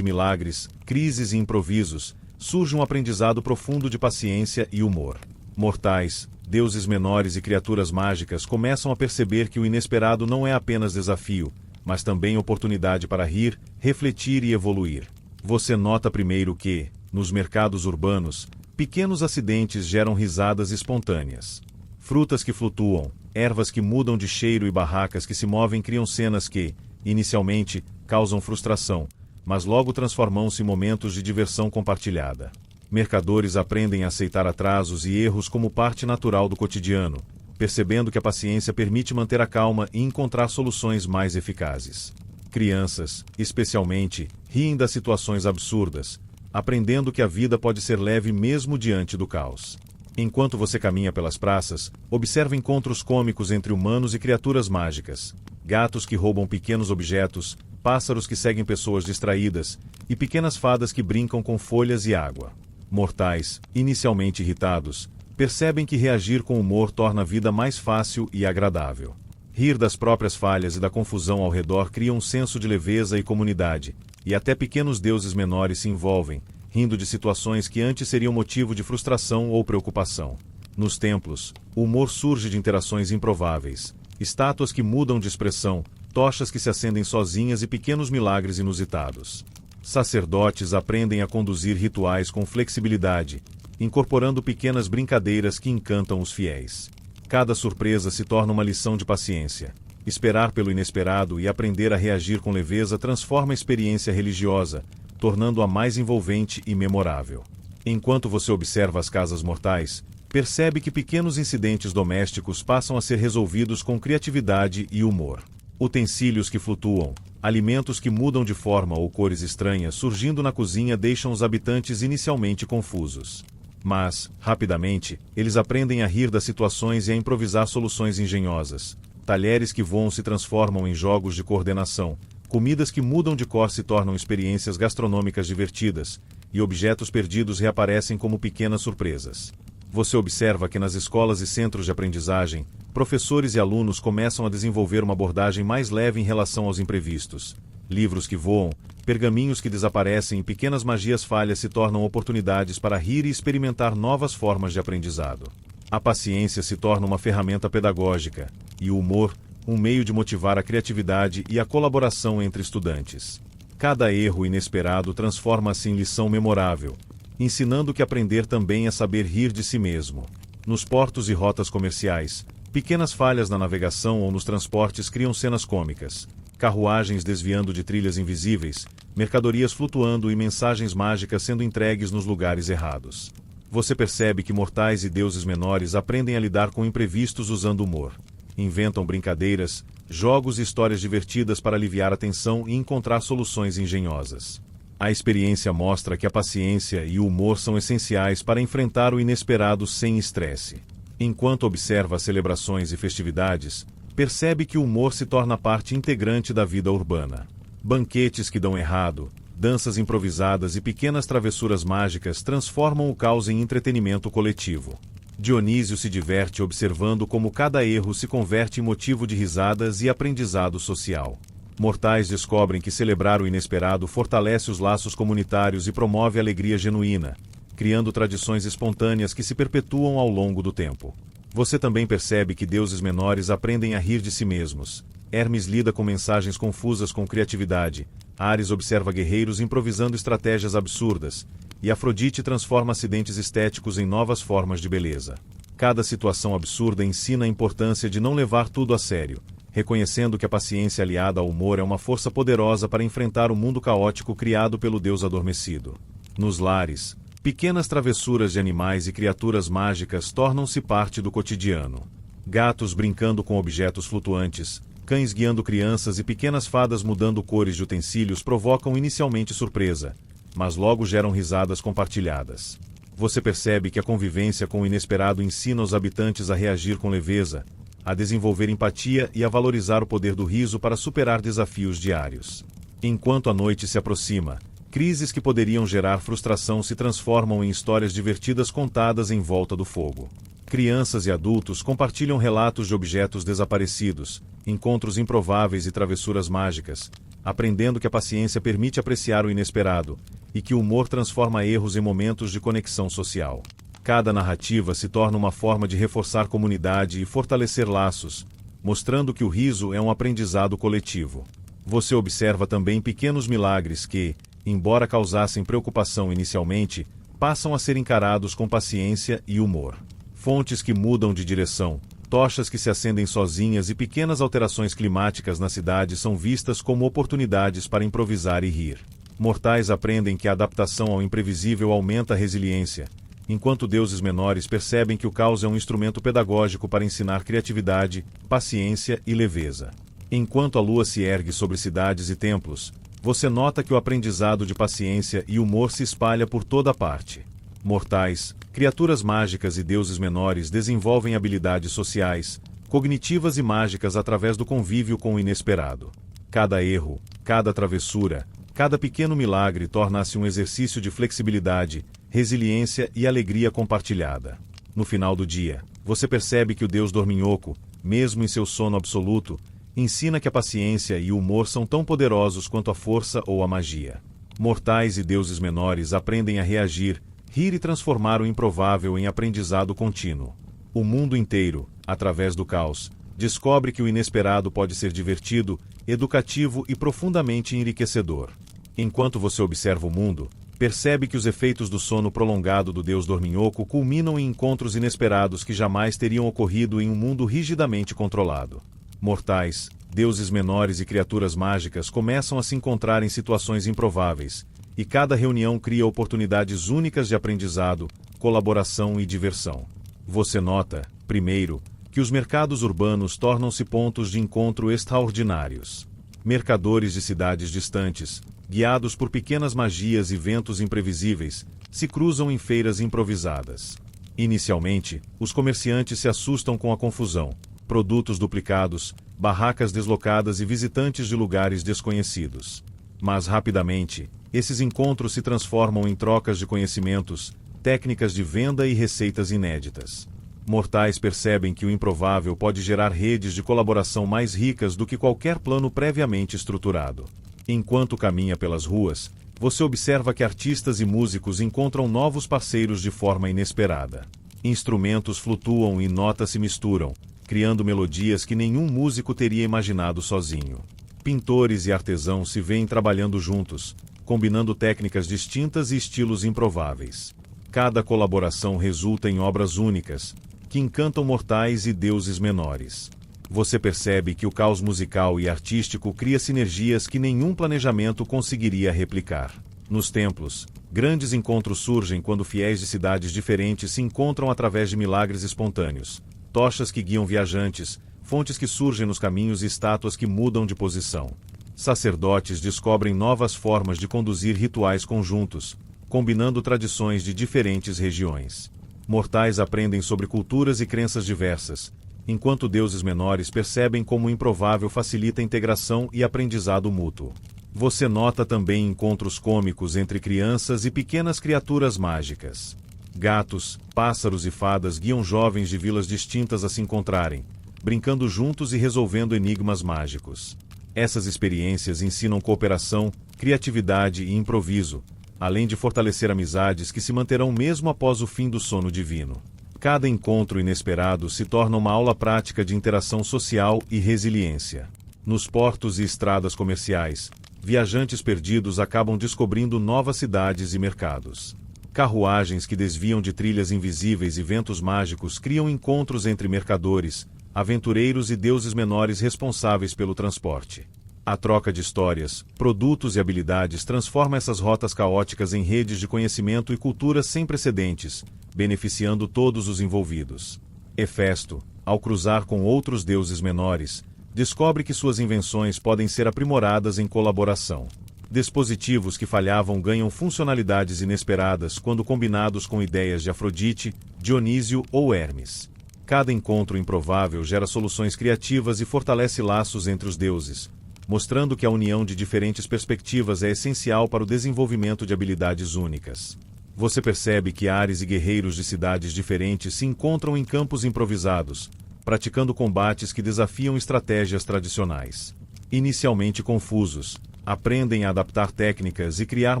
[SPEAKER 1] milagres, crises e improvisos, surge um aprendizado profundo de paciência e humor. Mortais, deuses menores e criaturas mágicas começam a perceber que o inesperado não é apenas desafio, mas também oportunidade para rir, refletir e evoluir. Você nota primeiro que, nos mercados urbanos, pequenos acidentes geram risadas espontâneas. Frutas que flutuam, ervas que mudam de cheiro e barracas que se movem criam cenas que, inicialmente, causam frustração, mas logo transformam-se em momentos de diversão compartilhada. Mercadores aprendem a aceitar atrasos e erros como parte natural do cotidiano, percebendo que a paciência permite manter a calma e encontrar soluções mais eficazes. Crianças, especialmente, riem das situações absurdas, aprendendo que a vida pode ser leve mesmo diante do caos. Enquanto você caminha pelas praças, observa encontros cômicos entre humanos e criaturas mágicas. Gatos que roubam pequenos objetos, pássaros que seguem pessoas distraídas, e pequenas fadas que brincam com folhas e água. Mortais, inicialmente irritados, percebem que reagir com humor torna a vida mais fácil e agradável. Rir das próprias falhas e da confusão ao redor cria um senso de leveza e comunidade, e até pequenos deuses menores se envolvem, rindo de situações que antes seriam motivo de frustração ou preocupação. Nos templos, o humor surge de interações improváveis, estátuas que mudam de expressão, tochas que se acendem sozinhas e pequenos milagres inusitados. Sacerdotes aprendem a conduzir rituais com flexibilidade, incorporando pequenas brincadeiras que encantam os fiéis. Cada surpresa se torna uma lição de paciência. Esperar pelo inesperado e aprender a reagir com leveza transforma a experiência religiosa, tornando-a mais envolvente e memorável. Enquanto você observa as casas mortais, percebe que pequenos incidentes domésticos passam a ser resolvidos com criatividade e humor. Utensílios que flutuam, alimentos que mudam de forma ou cores estranhas surgindo na cozinha deixam os habitantes inicialmente confusos. Mas, rapidamente, eles aprendem a rir das situações e a improvisar soluções engenhosas. Talheres que voam se transformam em jogos de coordenação, comidas que mudam de cor se tornam experiências gastronômicas divertidas, e objetos perdidos reaparecem como pequenas surpresas. Você observa que nas escolas e centros de aprendizagem, professores e alunos começam a desenvolver uma abordagem mais leve em relação aos imprevistos. Livros que voam, pergaminhos que desaparecem e pequenas magias falhas se tornam oportunidades para rir e experimentar novas formas de aprendizado. A paciência se torna uma ferramenta pedagógica, e o humor, um meio de motivar a criatividade e a colaboração entre estudantes. Cada erro inesperado transforma-se em lição memorável, ensinando que aprender também é saber rir de si mesmo. Nos portos e rotas comerciais, pequenas falhas na navegação ou nos transportes criam cenas cômicas. Carruagens desviando de trilhas invisíveis, mercadorias flutuando e mensagens mágicas sendo entregues nos lugares errados. Você percebe que mortais e deuses menores aprendem a lidar com imprevistos usando humor. Inventam brincadeiras, jogos e histórias divertidas para aliviar a tensão e encontrar soluções engenhosas. A experiência mostra que a paciência e o humor são essenciais para enfrentar o inesperado sem estresse. Enquanto observa as celebrações e festividades, percebe que o humor se torna parte integrante da vida urbana. Banquetes que dão errado, danças improvisadas e pequenas travessuras mágicas transformam o caos em entretenimento coletivo. Dionísio se diverte observando como cada erro se converte em motivo de risadas e aprendizado social. Mortais descobrem que celebrar o inesperado fortalece os laços comunitários e promove alegria genuína, criando tradições espontâneas que se perpetuam ao longo do tempo. Você também percebe que deuses menores aprendem a rir de si mesmos. Hermes lida com mensagens confusas com criatividade, Ares observa guerreiros improvisando estratégias absurdas, e Afrodite transforma acidentes estéticos em novas formas de beleza. Cada situação absurda ensina a importância de não levar tudo a sério, reconhecendo que a paciência aliada ao humor é uma força poderosa para enfrentar o mundo caótico criado pelo Deus adormecido. Nos lares, pequenas travessuras de animais e criaturas mágicas tornam-se parte do cotidiano. Gatos brincando com objetos flutuantes, cães guiando crianças e pequenas fadas mudando cores de utensílios provocam inicialmente surpresa, mas logo geram risadas compartilhadas. Você percebe que a convivência com o inesperado ensina os habitantes a reagir com leveza, a desenvolver empatia e a valorizar o poder do riso para superar desafios diários. Enquanto a noite se aproxima, crises que poderiam gerar frustração se transformam em histórias divertidas contadas em volta do fogo. Crianças e adultos compartilham relatos de objetos desaparecidos, encontros improváveis e travessuras mágicas, aprendendo que a paciência permite apreciar o inesperado, e que o humor transforma erros em momentos de conexão social. Cada narrativa se torna uma forma de reforçar comunidade e fortalecer laços, mostrando que o riso é um aprendizado coletivo. Você observa também pequenos milagres que, embora causassem preocupação inicialmente, passam a ser encarados com paciência e humor. Fontes que mudam de direção, tochas que se acendem sozinhas e pequenas alterações climáticas na cidade são vistas como oportunidades para improvisar e rir. Mortais aprendem que a adaptação ao imprevisível aumenta a resiliência, enquanto deuses menores percebem que o caos é um instrumento pedagógico para ensinar criatividade, paciência e leveza. Enquanto a lua se ergue sobre cidades e templos, você nota que o aprendizado de paciência e humor se espalha por toda parte. Mortais, criaturas mágicas e deuses menores desenvolvem habilidades sociais, cognitivas e mágicas através do convívio com o inesperado. Cada erro, cada travessura, cada pequeno milagre torna-se um exercício de flexibilidade, resiliência e alegria compartilhada. No final do dia, você percebe que o deus dorminhoco, mesmo em seu sono absoluto, ensina que a paciência e o humor são tão poderosos quanto a força ou a magia. Mortais e deuses menores aprendem a reagir, rir e transformar o improvável em aprendizado contínuo. O mundo inteiro, através do caos, descobre que o inesperado pode ser divertido, educativo e profundamente enriquecedor. Enquanto você observa o mundo, percebe que os efeitos do sono prolongado do deus dorminhoco culminam em encontros inesperados que jamais teriam ocorrido em um mundo rigidamente controlado. Mortais, deuses menores e criaturas mágicas começam a se encontrar em situações improváveis, e cada reunião cria oportunidades únicas de aprendizado, colaboração e diversão. Você nota, primeiro, que os mercados urbanos tornam-se pontos de encontro extraordinários. Mercadores de cidades distantes, guiados por pequenas magias e ventos imprevisíveis, se cruzam em feiras improvisadas. Inicialmente, os comerciantes se assustam com a confusão, produtos duplicados, barracas deslocadas e visitantes de lugares desconhecidos. Mas rapidamente, esses encontros se transformam em trocas de conhecimentos, técnicas de venda e receitas inéditas. Mortais percebem que o improvável pode gerar redes de colaboração mais ricas do que qualquer plano previamente estruturado. Enquanto caminha pelas ruas, você observa que artistas e músicos encontram novos parceiros de forma inesperada. Instrumentos flutuam e notas se misturam, criando melodias que nenhum músico teria imaginado sozinho. Pintores e artesãos se veem trabalhando juntos, combinando técnicas distintas e estilos improváveis. Cada colaboração resulta em obras únicas, que encantam mortais e deuses menores. Você percebe que o caos musical e artístico cria sinergias que nenhum planejamento conseguiria replicar. Nos templos, grandes encontros surgem quando fiéis de cidades diferentes se encontram através de milagres espontâneos. Tochas que guiam viajantes, fontes que surgem nos caminhos e estátuas que mudam de posição. Sacerdotes descobrem novas formas de conduzir rituais conjuntos, combinando tradições de diferentes regiões. Mortais aprendem sobre culturas e crenças diversas, enquanto deuses menores percebem como o improvável facilita a integração e aprendizado mútuo. Você nota também encontros cômicos entre crianças e pequenas criaturas mágicas. Gatos, pássaros e fadas guiam jovens de vilas distintas a se encontrarem, brincando juntos e resolvendo enigmas mágicos. Essas experiências ensinam cooperação, criatividade e improviso, além de fortalecer amizades que se manterão mesmo após o fim do sono divino. Cada encontro inesperado se torna uma aula prática de interação social e resiliência. Nos portos e estradas comerciais, viajantes perdidos acabam descobrindo novas cidades e mercados. Carruagens que desviam de trilhas invisíveis e ventos mágicos criam encontros entre mercadores, aventureiros e deuses menores responsáveis pelo transporte. A troca de histórias, produtos e habilidades transforma essas rotas caóticas em redes de conhecimento e cultura sem precedentes, beneficiando todos os envolvidos. Hefesto, ao cruzar com outros deuses menores, descobre que suas invenções podem ser aprimoradas em colaboração. Dispositivos que falhavam ganham funcionalidades inesperadas quando combinados com ideias de Afrodite, Dionísio ou Hermes. Cada encontro improvável gera soluções criativas e fortalece laços entre os deuses, mostrando que a união de diferentes perspectivas é essencial para o desenvolvimento de habilidades únicas. Você percebe que ares e guerreiros de cidades diferentes se encontram em campos improvisados, praticando combates que desafiam estratégias tradicionais. Inicialmente confusos, aprendem a adaptar técnicas e criar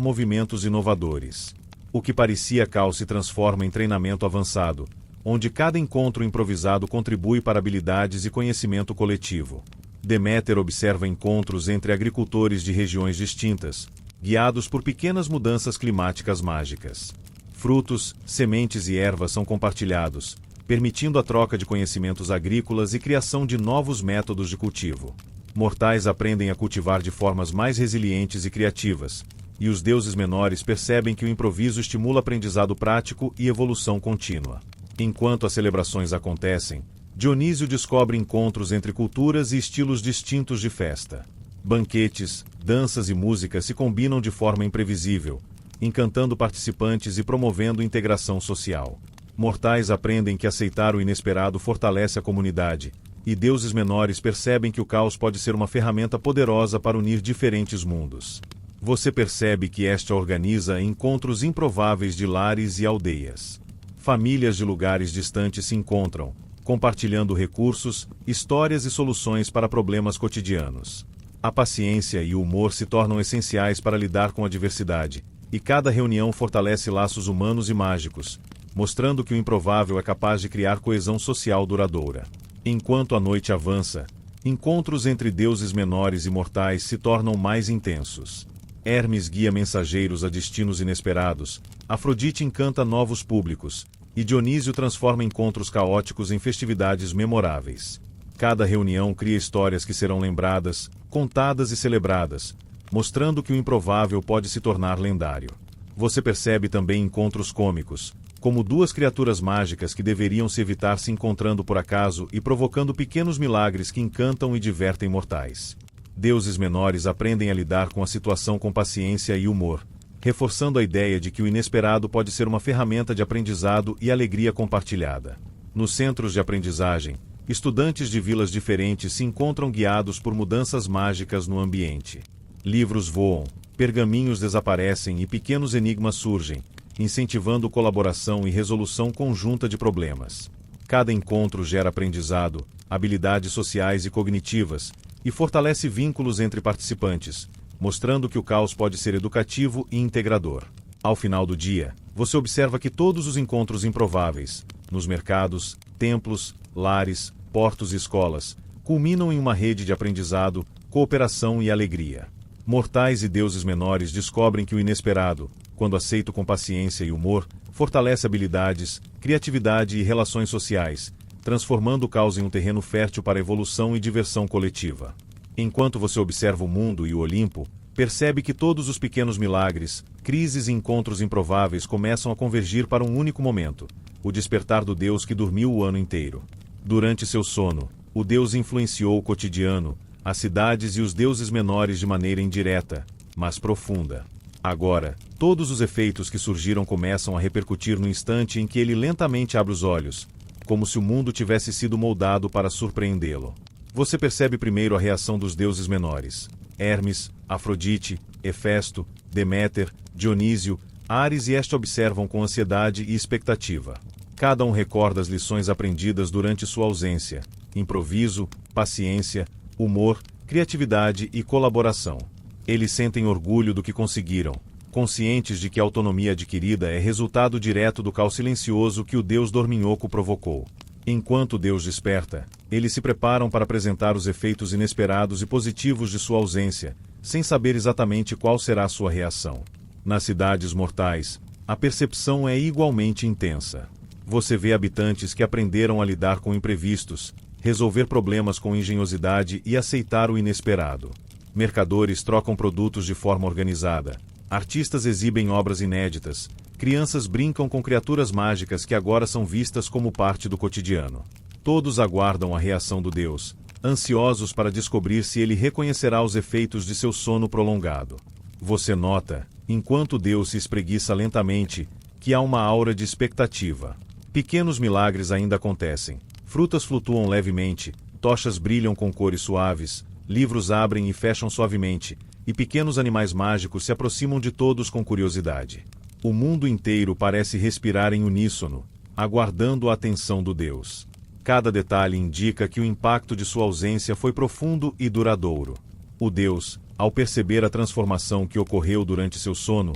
[SPEAKER 1] movimentos inovadores. O que parecia caos se transforma em treinamento avançado, onde cada encontro improvisado contribui para habilidades e conhecimento coletivo. Deméter observa encontros entre agricultores de regiões distintas, guiados por pequenas mudanças climáticas mágicas. Frutos, sementes e ervas são compartilhados, permitindo a troca de conhecimentos agrícolas e criação de novos métodos de cultivo. Mortais aprendem a cultivar de formas mais resilientes e criativas, e os deuses menores percebem que o improviso estimula aprendizado prático e evolução contínua. Enquanto as celebrações acontecem, Dionísio descobre encontros entre culturas e estilos distintos de festa. Banquetes, danças e música se combinam de forma imprevisível, encantando participantes e promovendo integração social. Mortais aprendem que aceitar o inesperado fortalece a comunidade, e deuses menores percebem que o caos pode ser uma ferramenta poderosa para unir diferentes mundos. Você percebe que esta organiza encontros improváveis de lares e aldeias. Famílias de lugares distantes se encontram, compartilhando recursos, histórias e soluções para problemas cotidianos. A paciência e o humor se tornam essenciais para lidar com a diversidade, e cada reunião fortalece laços humanos e mágicos, mostrando que o improvável é capaz de criar coesão social duradoura. Enquanto a noite avança, encontros entre deuses menores e mortais se tornam mais intensos. Hermes guia mensageiros a destinos inesperados, Afrodite encanta novos públicos, e Dionísio transforma encontros caóticos em festividades memoráveis. Cada reunião cria histórias que serão lembradas, contadas e celebradas, mostrando que o improvável pode se tornar lendário. Você percebe também encontros cômicos, como duas criaturas mágicas que deveriam se evitar se encontrando por acaso e provocando pequenos milagres que encantam e divertem mortais. Deuses menores aprendem a lidar com a situação com paciência e humor, reforçando a ideia de que o inesperado pode ser uma ferramenta de aprendizado e alegria compartilhada. Nos centros de aprendizagem, estudantes de vilas diferentes se encontram guiados por mudanças mágicas no ambiente. Livros voam, pergaminhos desaparecem e pequenos enigmas surgem, incentivando colaboração e resolução conjunta de problemas. Cada encontro gera aprendizado, habilidades sociais e cognitivas, e fortalece vínculos entre participantes, mostrando que o caos pode ser educativo e integrador. Ao final do dia, você observa que todos os encontros improváveis, nos mercados, templos, lares, portos e escolas, culminam em uma rede de aprendizado, cooperação e alegria. Mortais e deuses menores descobrem que o inesperado, quando aceito com paciência e humor, fortalece habilidades, criatividade e relações sociais, transformando o caos em um terreno fértil para evolução e diversão coletiva. Enquanto você observa o mundo e o Olimpo, percebe que todos os pequenos milagres, crises e encontros improváveis começam a convergir para um único momento, o despertar do Deus que dormiu o ano inteiro. Durante seu sono, o Deus influenciou o cotidiano, as cidades e os deuses menores de maneira indireta, mas profunda. Agora, todos os efeitos que surgiram começam a repercutir no instante em que ele lentamente abre os olhos, como se o mundo tivesse sido moldado para surpreendê-lo. Você percebe primeiro a reação dos deuses menores. Hermes, Afrodite, Hefesto, Deméter, Dionísio, Ares e Este observam com ansiedade e expectativa. Cada um recorda as lições aprendidas durante sua ausência: improviso, paciência, humor, criatividade e colaboração. Eles sentem orgulho do que conseguiram, conscientes de que a autonomia adquirida é resultado direto do caos silencioso que o deus dorminhoco provocou. Enquanto o deus desperta, eles se preparam para apresentar os efeitos inesperados e positivos de sua ausência, sem saber exatamente qual será a sua reação. Nas cidades mortais, a percepção é igualmente intensa. Você vê habitantes que aprenderam a lidar com imprevistos, resolver problemas com engenhosidade e aceitar o inesperado. Mercadores trocam produtos de forma organizada, artistas exibem obras inéditas, crianças brincam com criaturas mágicas que agora são vistas como parte do cotidiano. Todos aguardam a reação do Deus, ansiosos para descobrir se ele reconhecerá os efeitos de seu sono prolongado. Você nota, enquanto Deus se espreguiça lentamente, que há uma aura de expectativa. Pequenos milagres ainda acontecem. Frutas flutuam levemente, tochas brilham com cores suaves, livros abrem e fecham suavemente, e pequenos animais mágicos se aproximam de todos com curiosidade. O mundo inteiro parece respirar em uníssono, aguardando a atenção do Deus. Cada detalhe indica que o impacto de sua ausência foi profundo e duradouro. O Deus, ao perceber a transformação que ocorreu durante seu sono,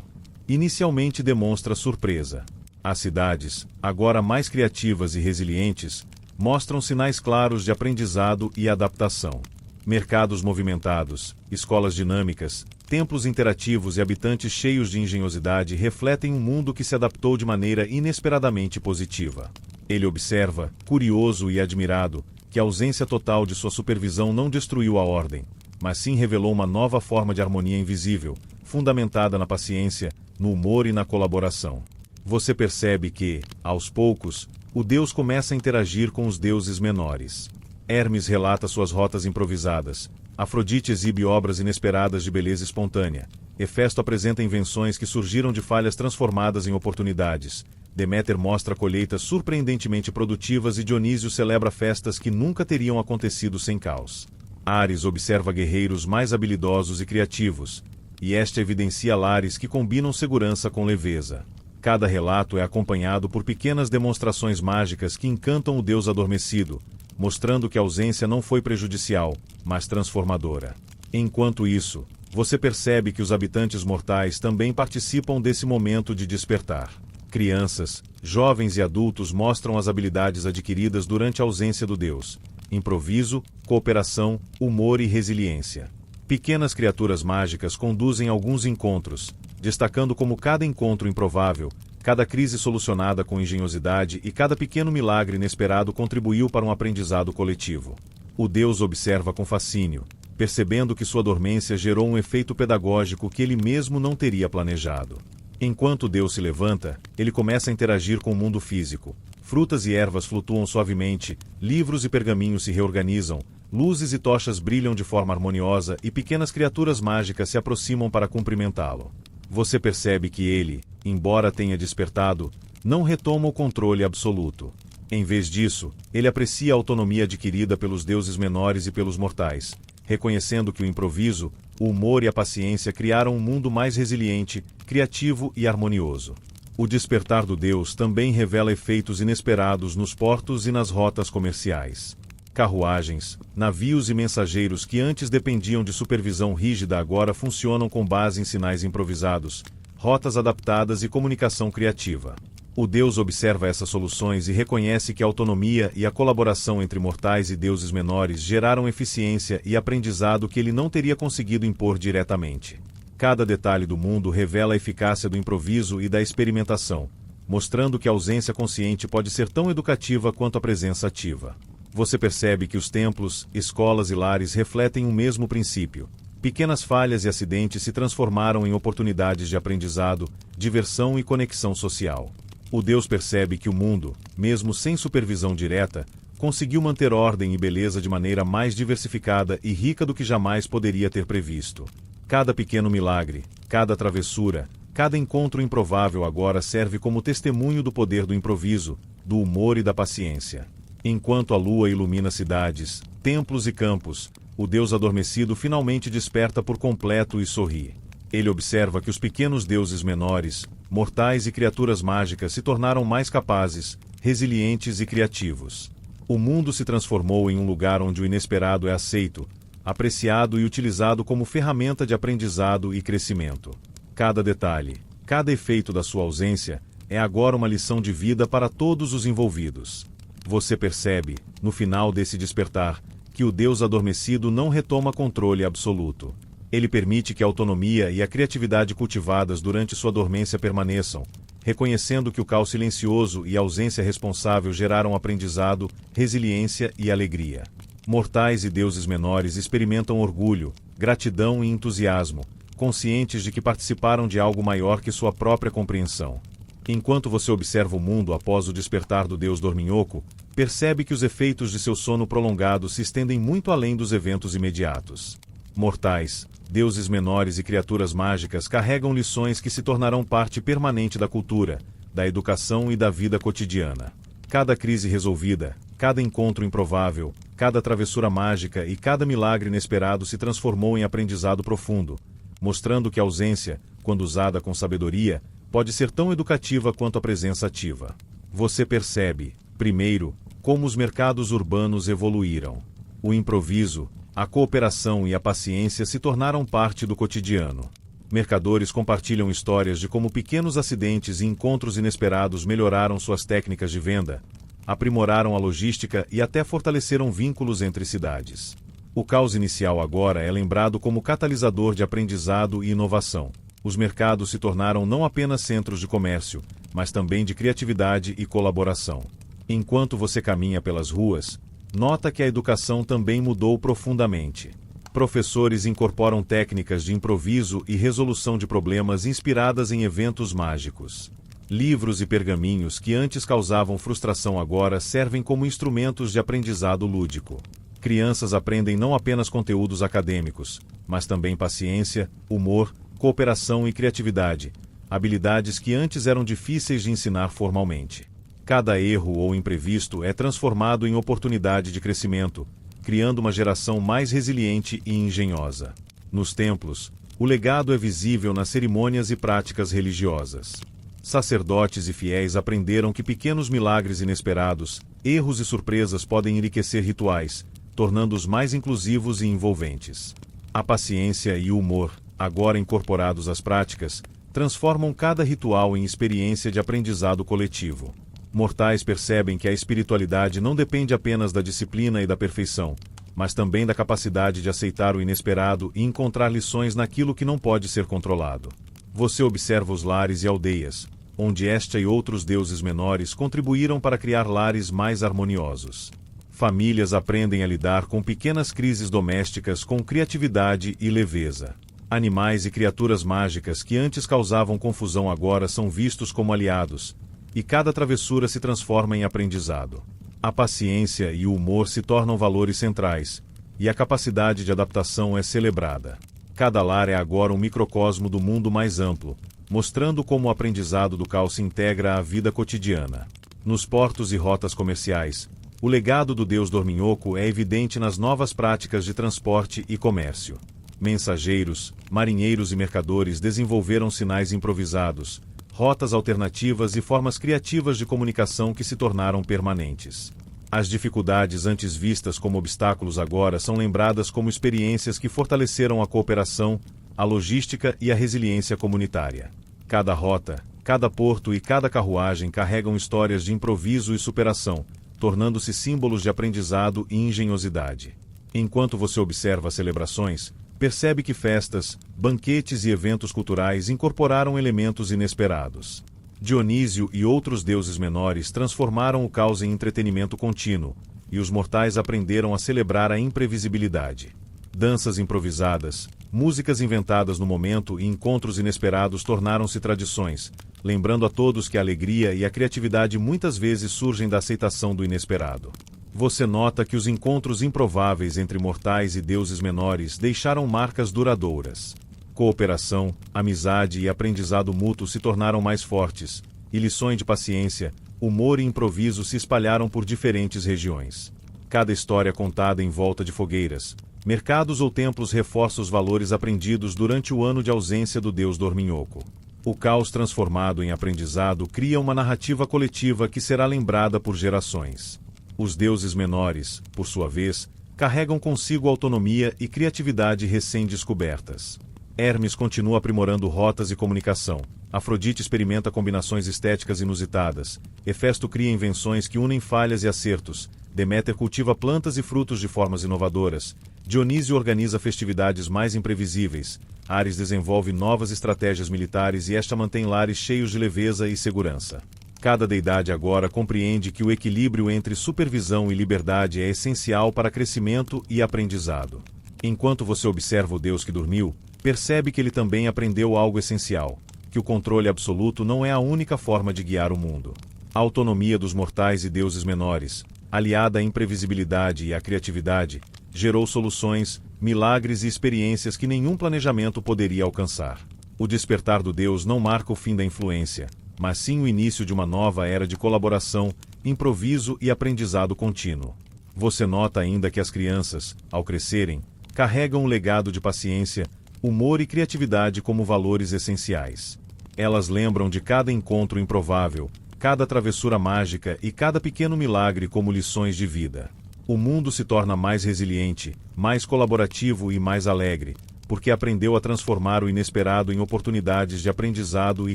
[SPEAKER 1] inicialmente demonstra surpresa. As cidades, agora mais criativas e resilientes, mostram sinais claros de aprendizado e adaptação. Mercados movimentados, escolas dinâmicas, templos interativos e habitantes cheios de engenhosidade refletem um mundo que se adaptou de maneira inesperadamente positiva. Ele observa, curioso e admirado, que a ausência total de sua supervisão não destruiu a ordem, mas sim revelou uma nova forma de harmonia invisível, fundamentada na paciência, no humor e na colaboração. Você percebe que, aos poucos, o Deus começa a interagir com os deuses menores. Hermes relata suas rotas improvisadas, Afrodite exibe obras inesperadas de beleza espontânea, Hefesto apresenta invenções que surgiram de falhas transformadas em oportunidades, Deméter mostra colheitas surpreendentemente produtivas e Dionísio celebra festas que nunca teriam acontecido sem caos. Ares observa guerreiros mais habilidosos e criativos, e este evidencia lares que combinam segurança com leveza. Cada relato é acompanhado por pequenas demonstrações mágicas que encantam o Deus adormecido, mostrando que a ausência não foi prejudicial, mas transformadora. Enquanto isso, você percebe que os habitantes mortais também participam desse momento de despertar. Crianças, jovens e adultos mostram as habilidades adquiridas durante a ausência do Deus: improviso, cooperação, humor e resiliência. Pequenas criaturas mágicas conduzem alguns encontros, destacando como cada encontro improvável, cada crise solucionada com engenhosidade e cada pequeno milagre inesperado contribuiu para um aprendizado coletivo. O Deus observa com fascínio, percebendo que sua dormência gerou um efeito pedagógico que ele mesmo não teria planejado. Enquanto Deus se levanta, ele começa a interagir com o mundo físico. Frutas e ervas flutuam suavemente, livros e pergaminhos se reorganizam, luzes e tochas brilham de forma harmoniosa e pequenas criaturas mágicas se aproximam para cumprimentá-lo. Você percebe que ele, embora tenha despertado, não retoma o controle absoluto. Em vez disso, ele aprecia a autonomia adquirida pelos deuses menores e pelos mortais, reconhecendo que o improviso, o humor e a paciência criaram um mundo mais resiliente, criativo e harmonioso. O despertar do Deus também revela efeitos inesperados nos portos e nas rotas comerciais. Carruagens, navios e mensageiros que antes dependiam de supervisão rígida agora funcionam com base em sinais improvisados, rotas adaptadas e comunicação criativa. O Deus observa essas soluções e reconhece que a autonomia e a colaboração entre mortais e deuses menores geraram eficiência e aprendizado que ele não teria conseguido impor diretamente. Cada detalhe do mundo revela a eficácia do improviso e da experimentação, mostrando que a ausência consciente pode ser tão educativa quanto a presença ativa. Você percebe que os templos, escolas e lares refletem o mesmo princípio. Pequenas falhas e acidentes se transformaram em oportunidades de aprendizado, diversão e conexão social. O Deus percebe que o mundo, mesmo sem supervisão direta, conseguiu manter ordem e beleza de maneira mais diversificada e rica do que jamais poderia ter previsto. Cada pequeno milagre, cada travessura, cada encontro improvável agora serve como testemunho do poder do improviso, do humor e da paciência. Enquanto a lua ilumina cidades, templos e campos, o Deus adormecido finalmente desperta por completo e sorri. Ele observa que os pequenos deuses menores, mortais e criaturas mágicas se tornaram mais capazes, resilientes e criativos. O mundo se transformou em um lugar onde o inesperado é aceito, apreciado e utilizado como ferramenta de aprendizado e crescimento. Cada detalhe, cada efeito da sua ausência, é agora uma lição de vida para todos os envolvidos. Você percebe, no final desse despertar, que o Deus adormecido não retoma controle absoluto. Ele permite que a autonomia e a criatividade cultivadas durante sua dormência permaneçam, reconhecendo que o caos silencioso e a ausência responsável geraram aprendizado, resiliência e alegria. Mortais e deuses menores experimentam orgulho, gratidão e entusiasmo, conscientes de que participaram de algo maior que sua própria compreensão. Enquanto você observa o mundo após o despertar do Deus dorminhoco, percebe que os efeitos de seu sono prolongado se estendem muito além dos eventos imediatos. Mortais, deuses menores e criaturas mágicas carregam lições que se tornarão parte permanente da cultura, da educação e da vida cotidiana. Cada crise resolvida, cada encontro improvável, cada travessura mágica e cada milagre inesperado se transformou em aprendizado profundo, mostrando que a ausência, quando usada com sabedoria, pode ser tão educativa quanto a presença ativa. Você percebe, primeiro, como os mercados urbanos evoluíram. O improviso, a cooperação e a paciência se tornaram parte do cotidiano. Mercadores compartilham histórias de como pequenos acidentes e encontros inesperados melhoraram suas técnicas de venda, aprimoraram a logística e até fortaleceram vínculos entre cidades. O caos inicial agora é lembrado como catalisador de aprendizado e inovação. Os mercados se tornaram não apenas centros de comércio, mas também de criatividade e colaboração. Enquanto você caminha pelas ruas, nota que a educação também mudou profundamente. Professores incorporam técnicas de improviso e resolução de problemas inspiradas em eventos mágicos. Livros e pergaminhos que antes causavam frustração agora servem como instrumentos de aprendizado lúdico. Crianças aprendem não apenas conteúdos acadêmicos, mas também paciência, humor, cooperação e criatividade, habilidades que antes eram difíceis de ensinar formalmente. Cada erro ou imprevisto é transformado em oportunidade de crescimento, criando uma geração mais resiliente e engenhosa. Nos templos, o legado é visível nas cerimônias e práticas religiosas. Sacerdotes e fiéis aprenderam que pequenos milagres inesperados, erros e surpresas podem enriquecer rituais, tornando-os mais inclusivos e envolventes. A paciência e o humor, agora incorporados às práticas, transformam cada ritual em experiência de aprendizado coletivo. Mortais percebem que a espiritualidade não depende apenas da disciplina e da perfeição, mas também da capacidade de aceitar o inesperado e encontrar lições naquilo que não pode ser controlado. Você observa os lares e aldeias, onde esta e outros deuses menores contribuíram para criar lares mais harmoniosos. Famílias aprendem a lidar com pequenas crises domésticas com criatividade e leveza. Animais e criaturas mágicas que antes causavam confusão agora são vistos como aliados, e cada travessura se transforma em aprendizado. A paciência e o humor se tornam valores centrais, e a capacidade de adaptação é celebrada. Cada lar é agora um microcosmo do mundo mais amplo, mostrando como o aprendizado do caos se integra à vida cotidiana. Nos portos e rotas comerciais, o legado do deus Dorminhoco é evidente nas novas práticas de transporte e comércio. Mensageiros, marinheiros e mercadores desenvolveram sinais improvisados, rotas alternativas e formas criativas de comunicação que se tornaram permanentes. As dificuldades antes vistas como obstáculos agora são lembradas como experiências que fortaleceram a cooperação, a logística e a resiliência comunitária. Cada rota, cada porto e cada carruagem carregam histórias de improviso e superação, tornando-se símbolos de aprendizado e engenhosidade. Enquanto você observa as celebrações, percebe que festas, banquetes e eventos culturais incorporaram elementos inesperados. Dionísio e outros deuses menores transformaram o caos em entretenimento contínuo, e os mortais aprenderam a celebrar a imprevisibilidade. Danças improvisadas, músicas inventadas no momento e encontros inesperados tornaram-se tradições, lembrando a todos que a alegria e a criatividade muitas vezes surgem da aceitação do inesperado. Você nota que os encontros improváveis entre mortais e deuses menores deixaram marcas duradouras. Cooperação, amizade e aprendizado mútuo se tornaram mais fortes, e lições de paciência, humor e improviso se espalharam por diferentes regiões. Cada história contada em volta de fogueiras, mercados ou templos reforça os valores aprendidos durante o ano de ausência do deus Dorminhoco. O caos transformado em aprendizado cria uma narrativa coletiva que será lembrada por gerações. Os deuses menores, por sua vez, carregam consigo autonomia e criatividade recém-descobertas. Hermes continua aprimorando rotas e comunicação, Afrodite experimenta combinações estéticas inusitadas, Hefesto cria invenções que unem falhas e acertos, Deméter cultiva plantas e frutos de formas inovadoras, Dionísio organiza festividades mais imprevisíveis, Ares desenvolve novas estratégias militares e esta mantém lares cheios de leveza e segurança. Cada deidade agora compreende que o equilíbrio entre supervisão e liberdade é essencial para crescimento e aprendizado. Enquanto você observa o Deus que dormiu, percebe que ele também aprendeu algo essencial, que o controle absoluto não é a única forma de guiar o mundo. A autonomia dos mortais e deuses menores, aliada à imprevisibilidade e à criatividade, gerou soluções, milagres e experiências que nenhum planejamento poderia alcançar. O despertar do Deus não marca o fim da influência, mas sim o início de uma nova era de colaboração, improviso e aprendizado contínuo. Você nota ainda que as crianças, ao crescerem, carregam um legado de paciência, humor e criatividade como valores essenciais. Elas lembram de cada encontro improvável, cada travessura mágica e cada pequeno milagre como lições de vida. O mundo se torna mais resiliente, mais colaborativo e mais alegre, porque aprendeu a transformar o inesperado em oportunidades de aprendizado e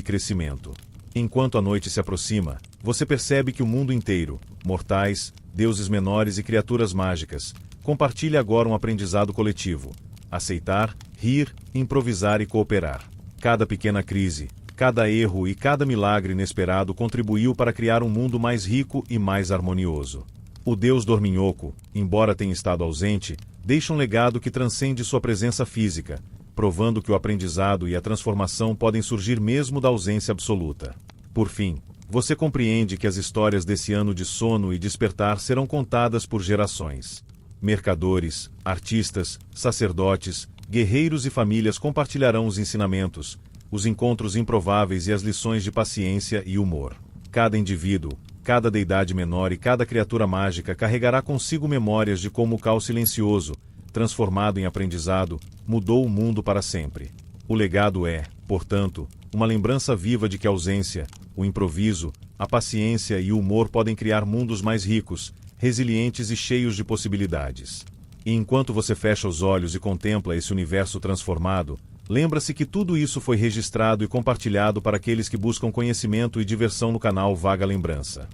[SPEAKER 1] crescimento. Enquanto a noite se aproxima, você percebe que o mundo inteiro, mortais, deuses menores e criaturas mágicas, compartilha agora um aprendizado coletivo: aceitar, rir, improvisar e cooperar. Cada pequena crise, cada erro e cada milagre inesperado contribuiu para criar um mundo mais rico e mais harmonioso. O deus dorminhoco, embora tenha estado ausente, deixa um legado que transcende sua presença física, provando que o aprendizado e a transformação podem surgir mesmo da ausência absoluta. Por fim, você compreende que as histórias desse ano de sono e despertar serão contadas por gerações. Mercadores, artistas, sacerdotes, guerreiros e famílias compartilharão os ensinamentos, os encontros improváveis e as lições de paciência e humor. Cada indivíduo, cada deidade menor e cada criatura mágica carregará consigo memórias de como o caos silencioso, transformado em aprendizado, mudou o mundo para sempre. O legado é, portanto, uma lembrança viva de que a ausência, o improviso, a paciência e o humor podem criar mundos mais ricos, resilientes e cheios de possibilidades. E enquanto você fecha os olhos e contempla esse universo transformado, lembra-se que tudo isso foi registrado e compartilhado para aqueles que buscam conhecimento e diversão no canal Vaga Lembrança.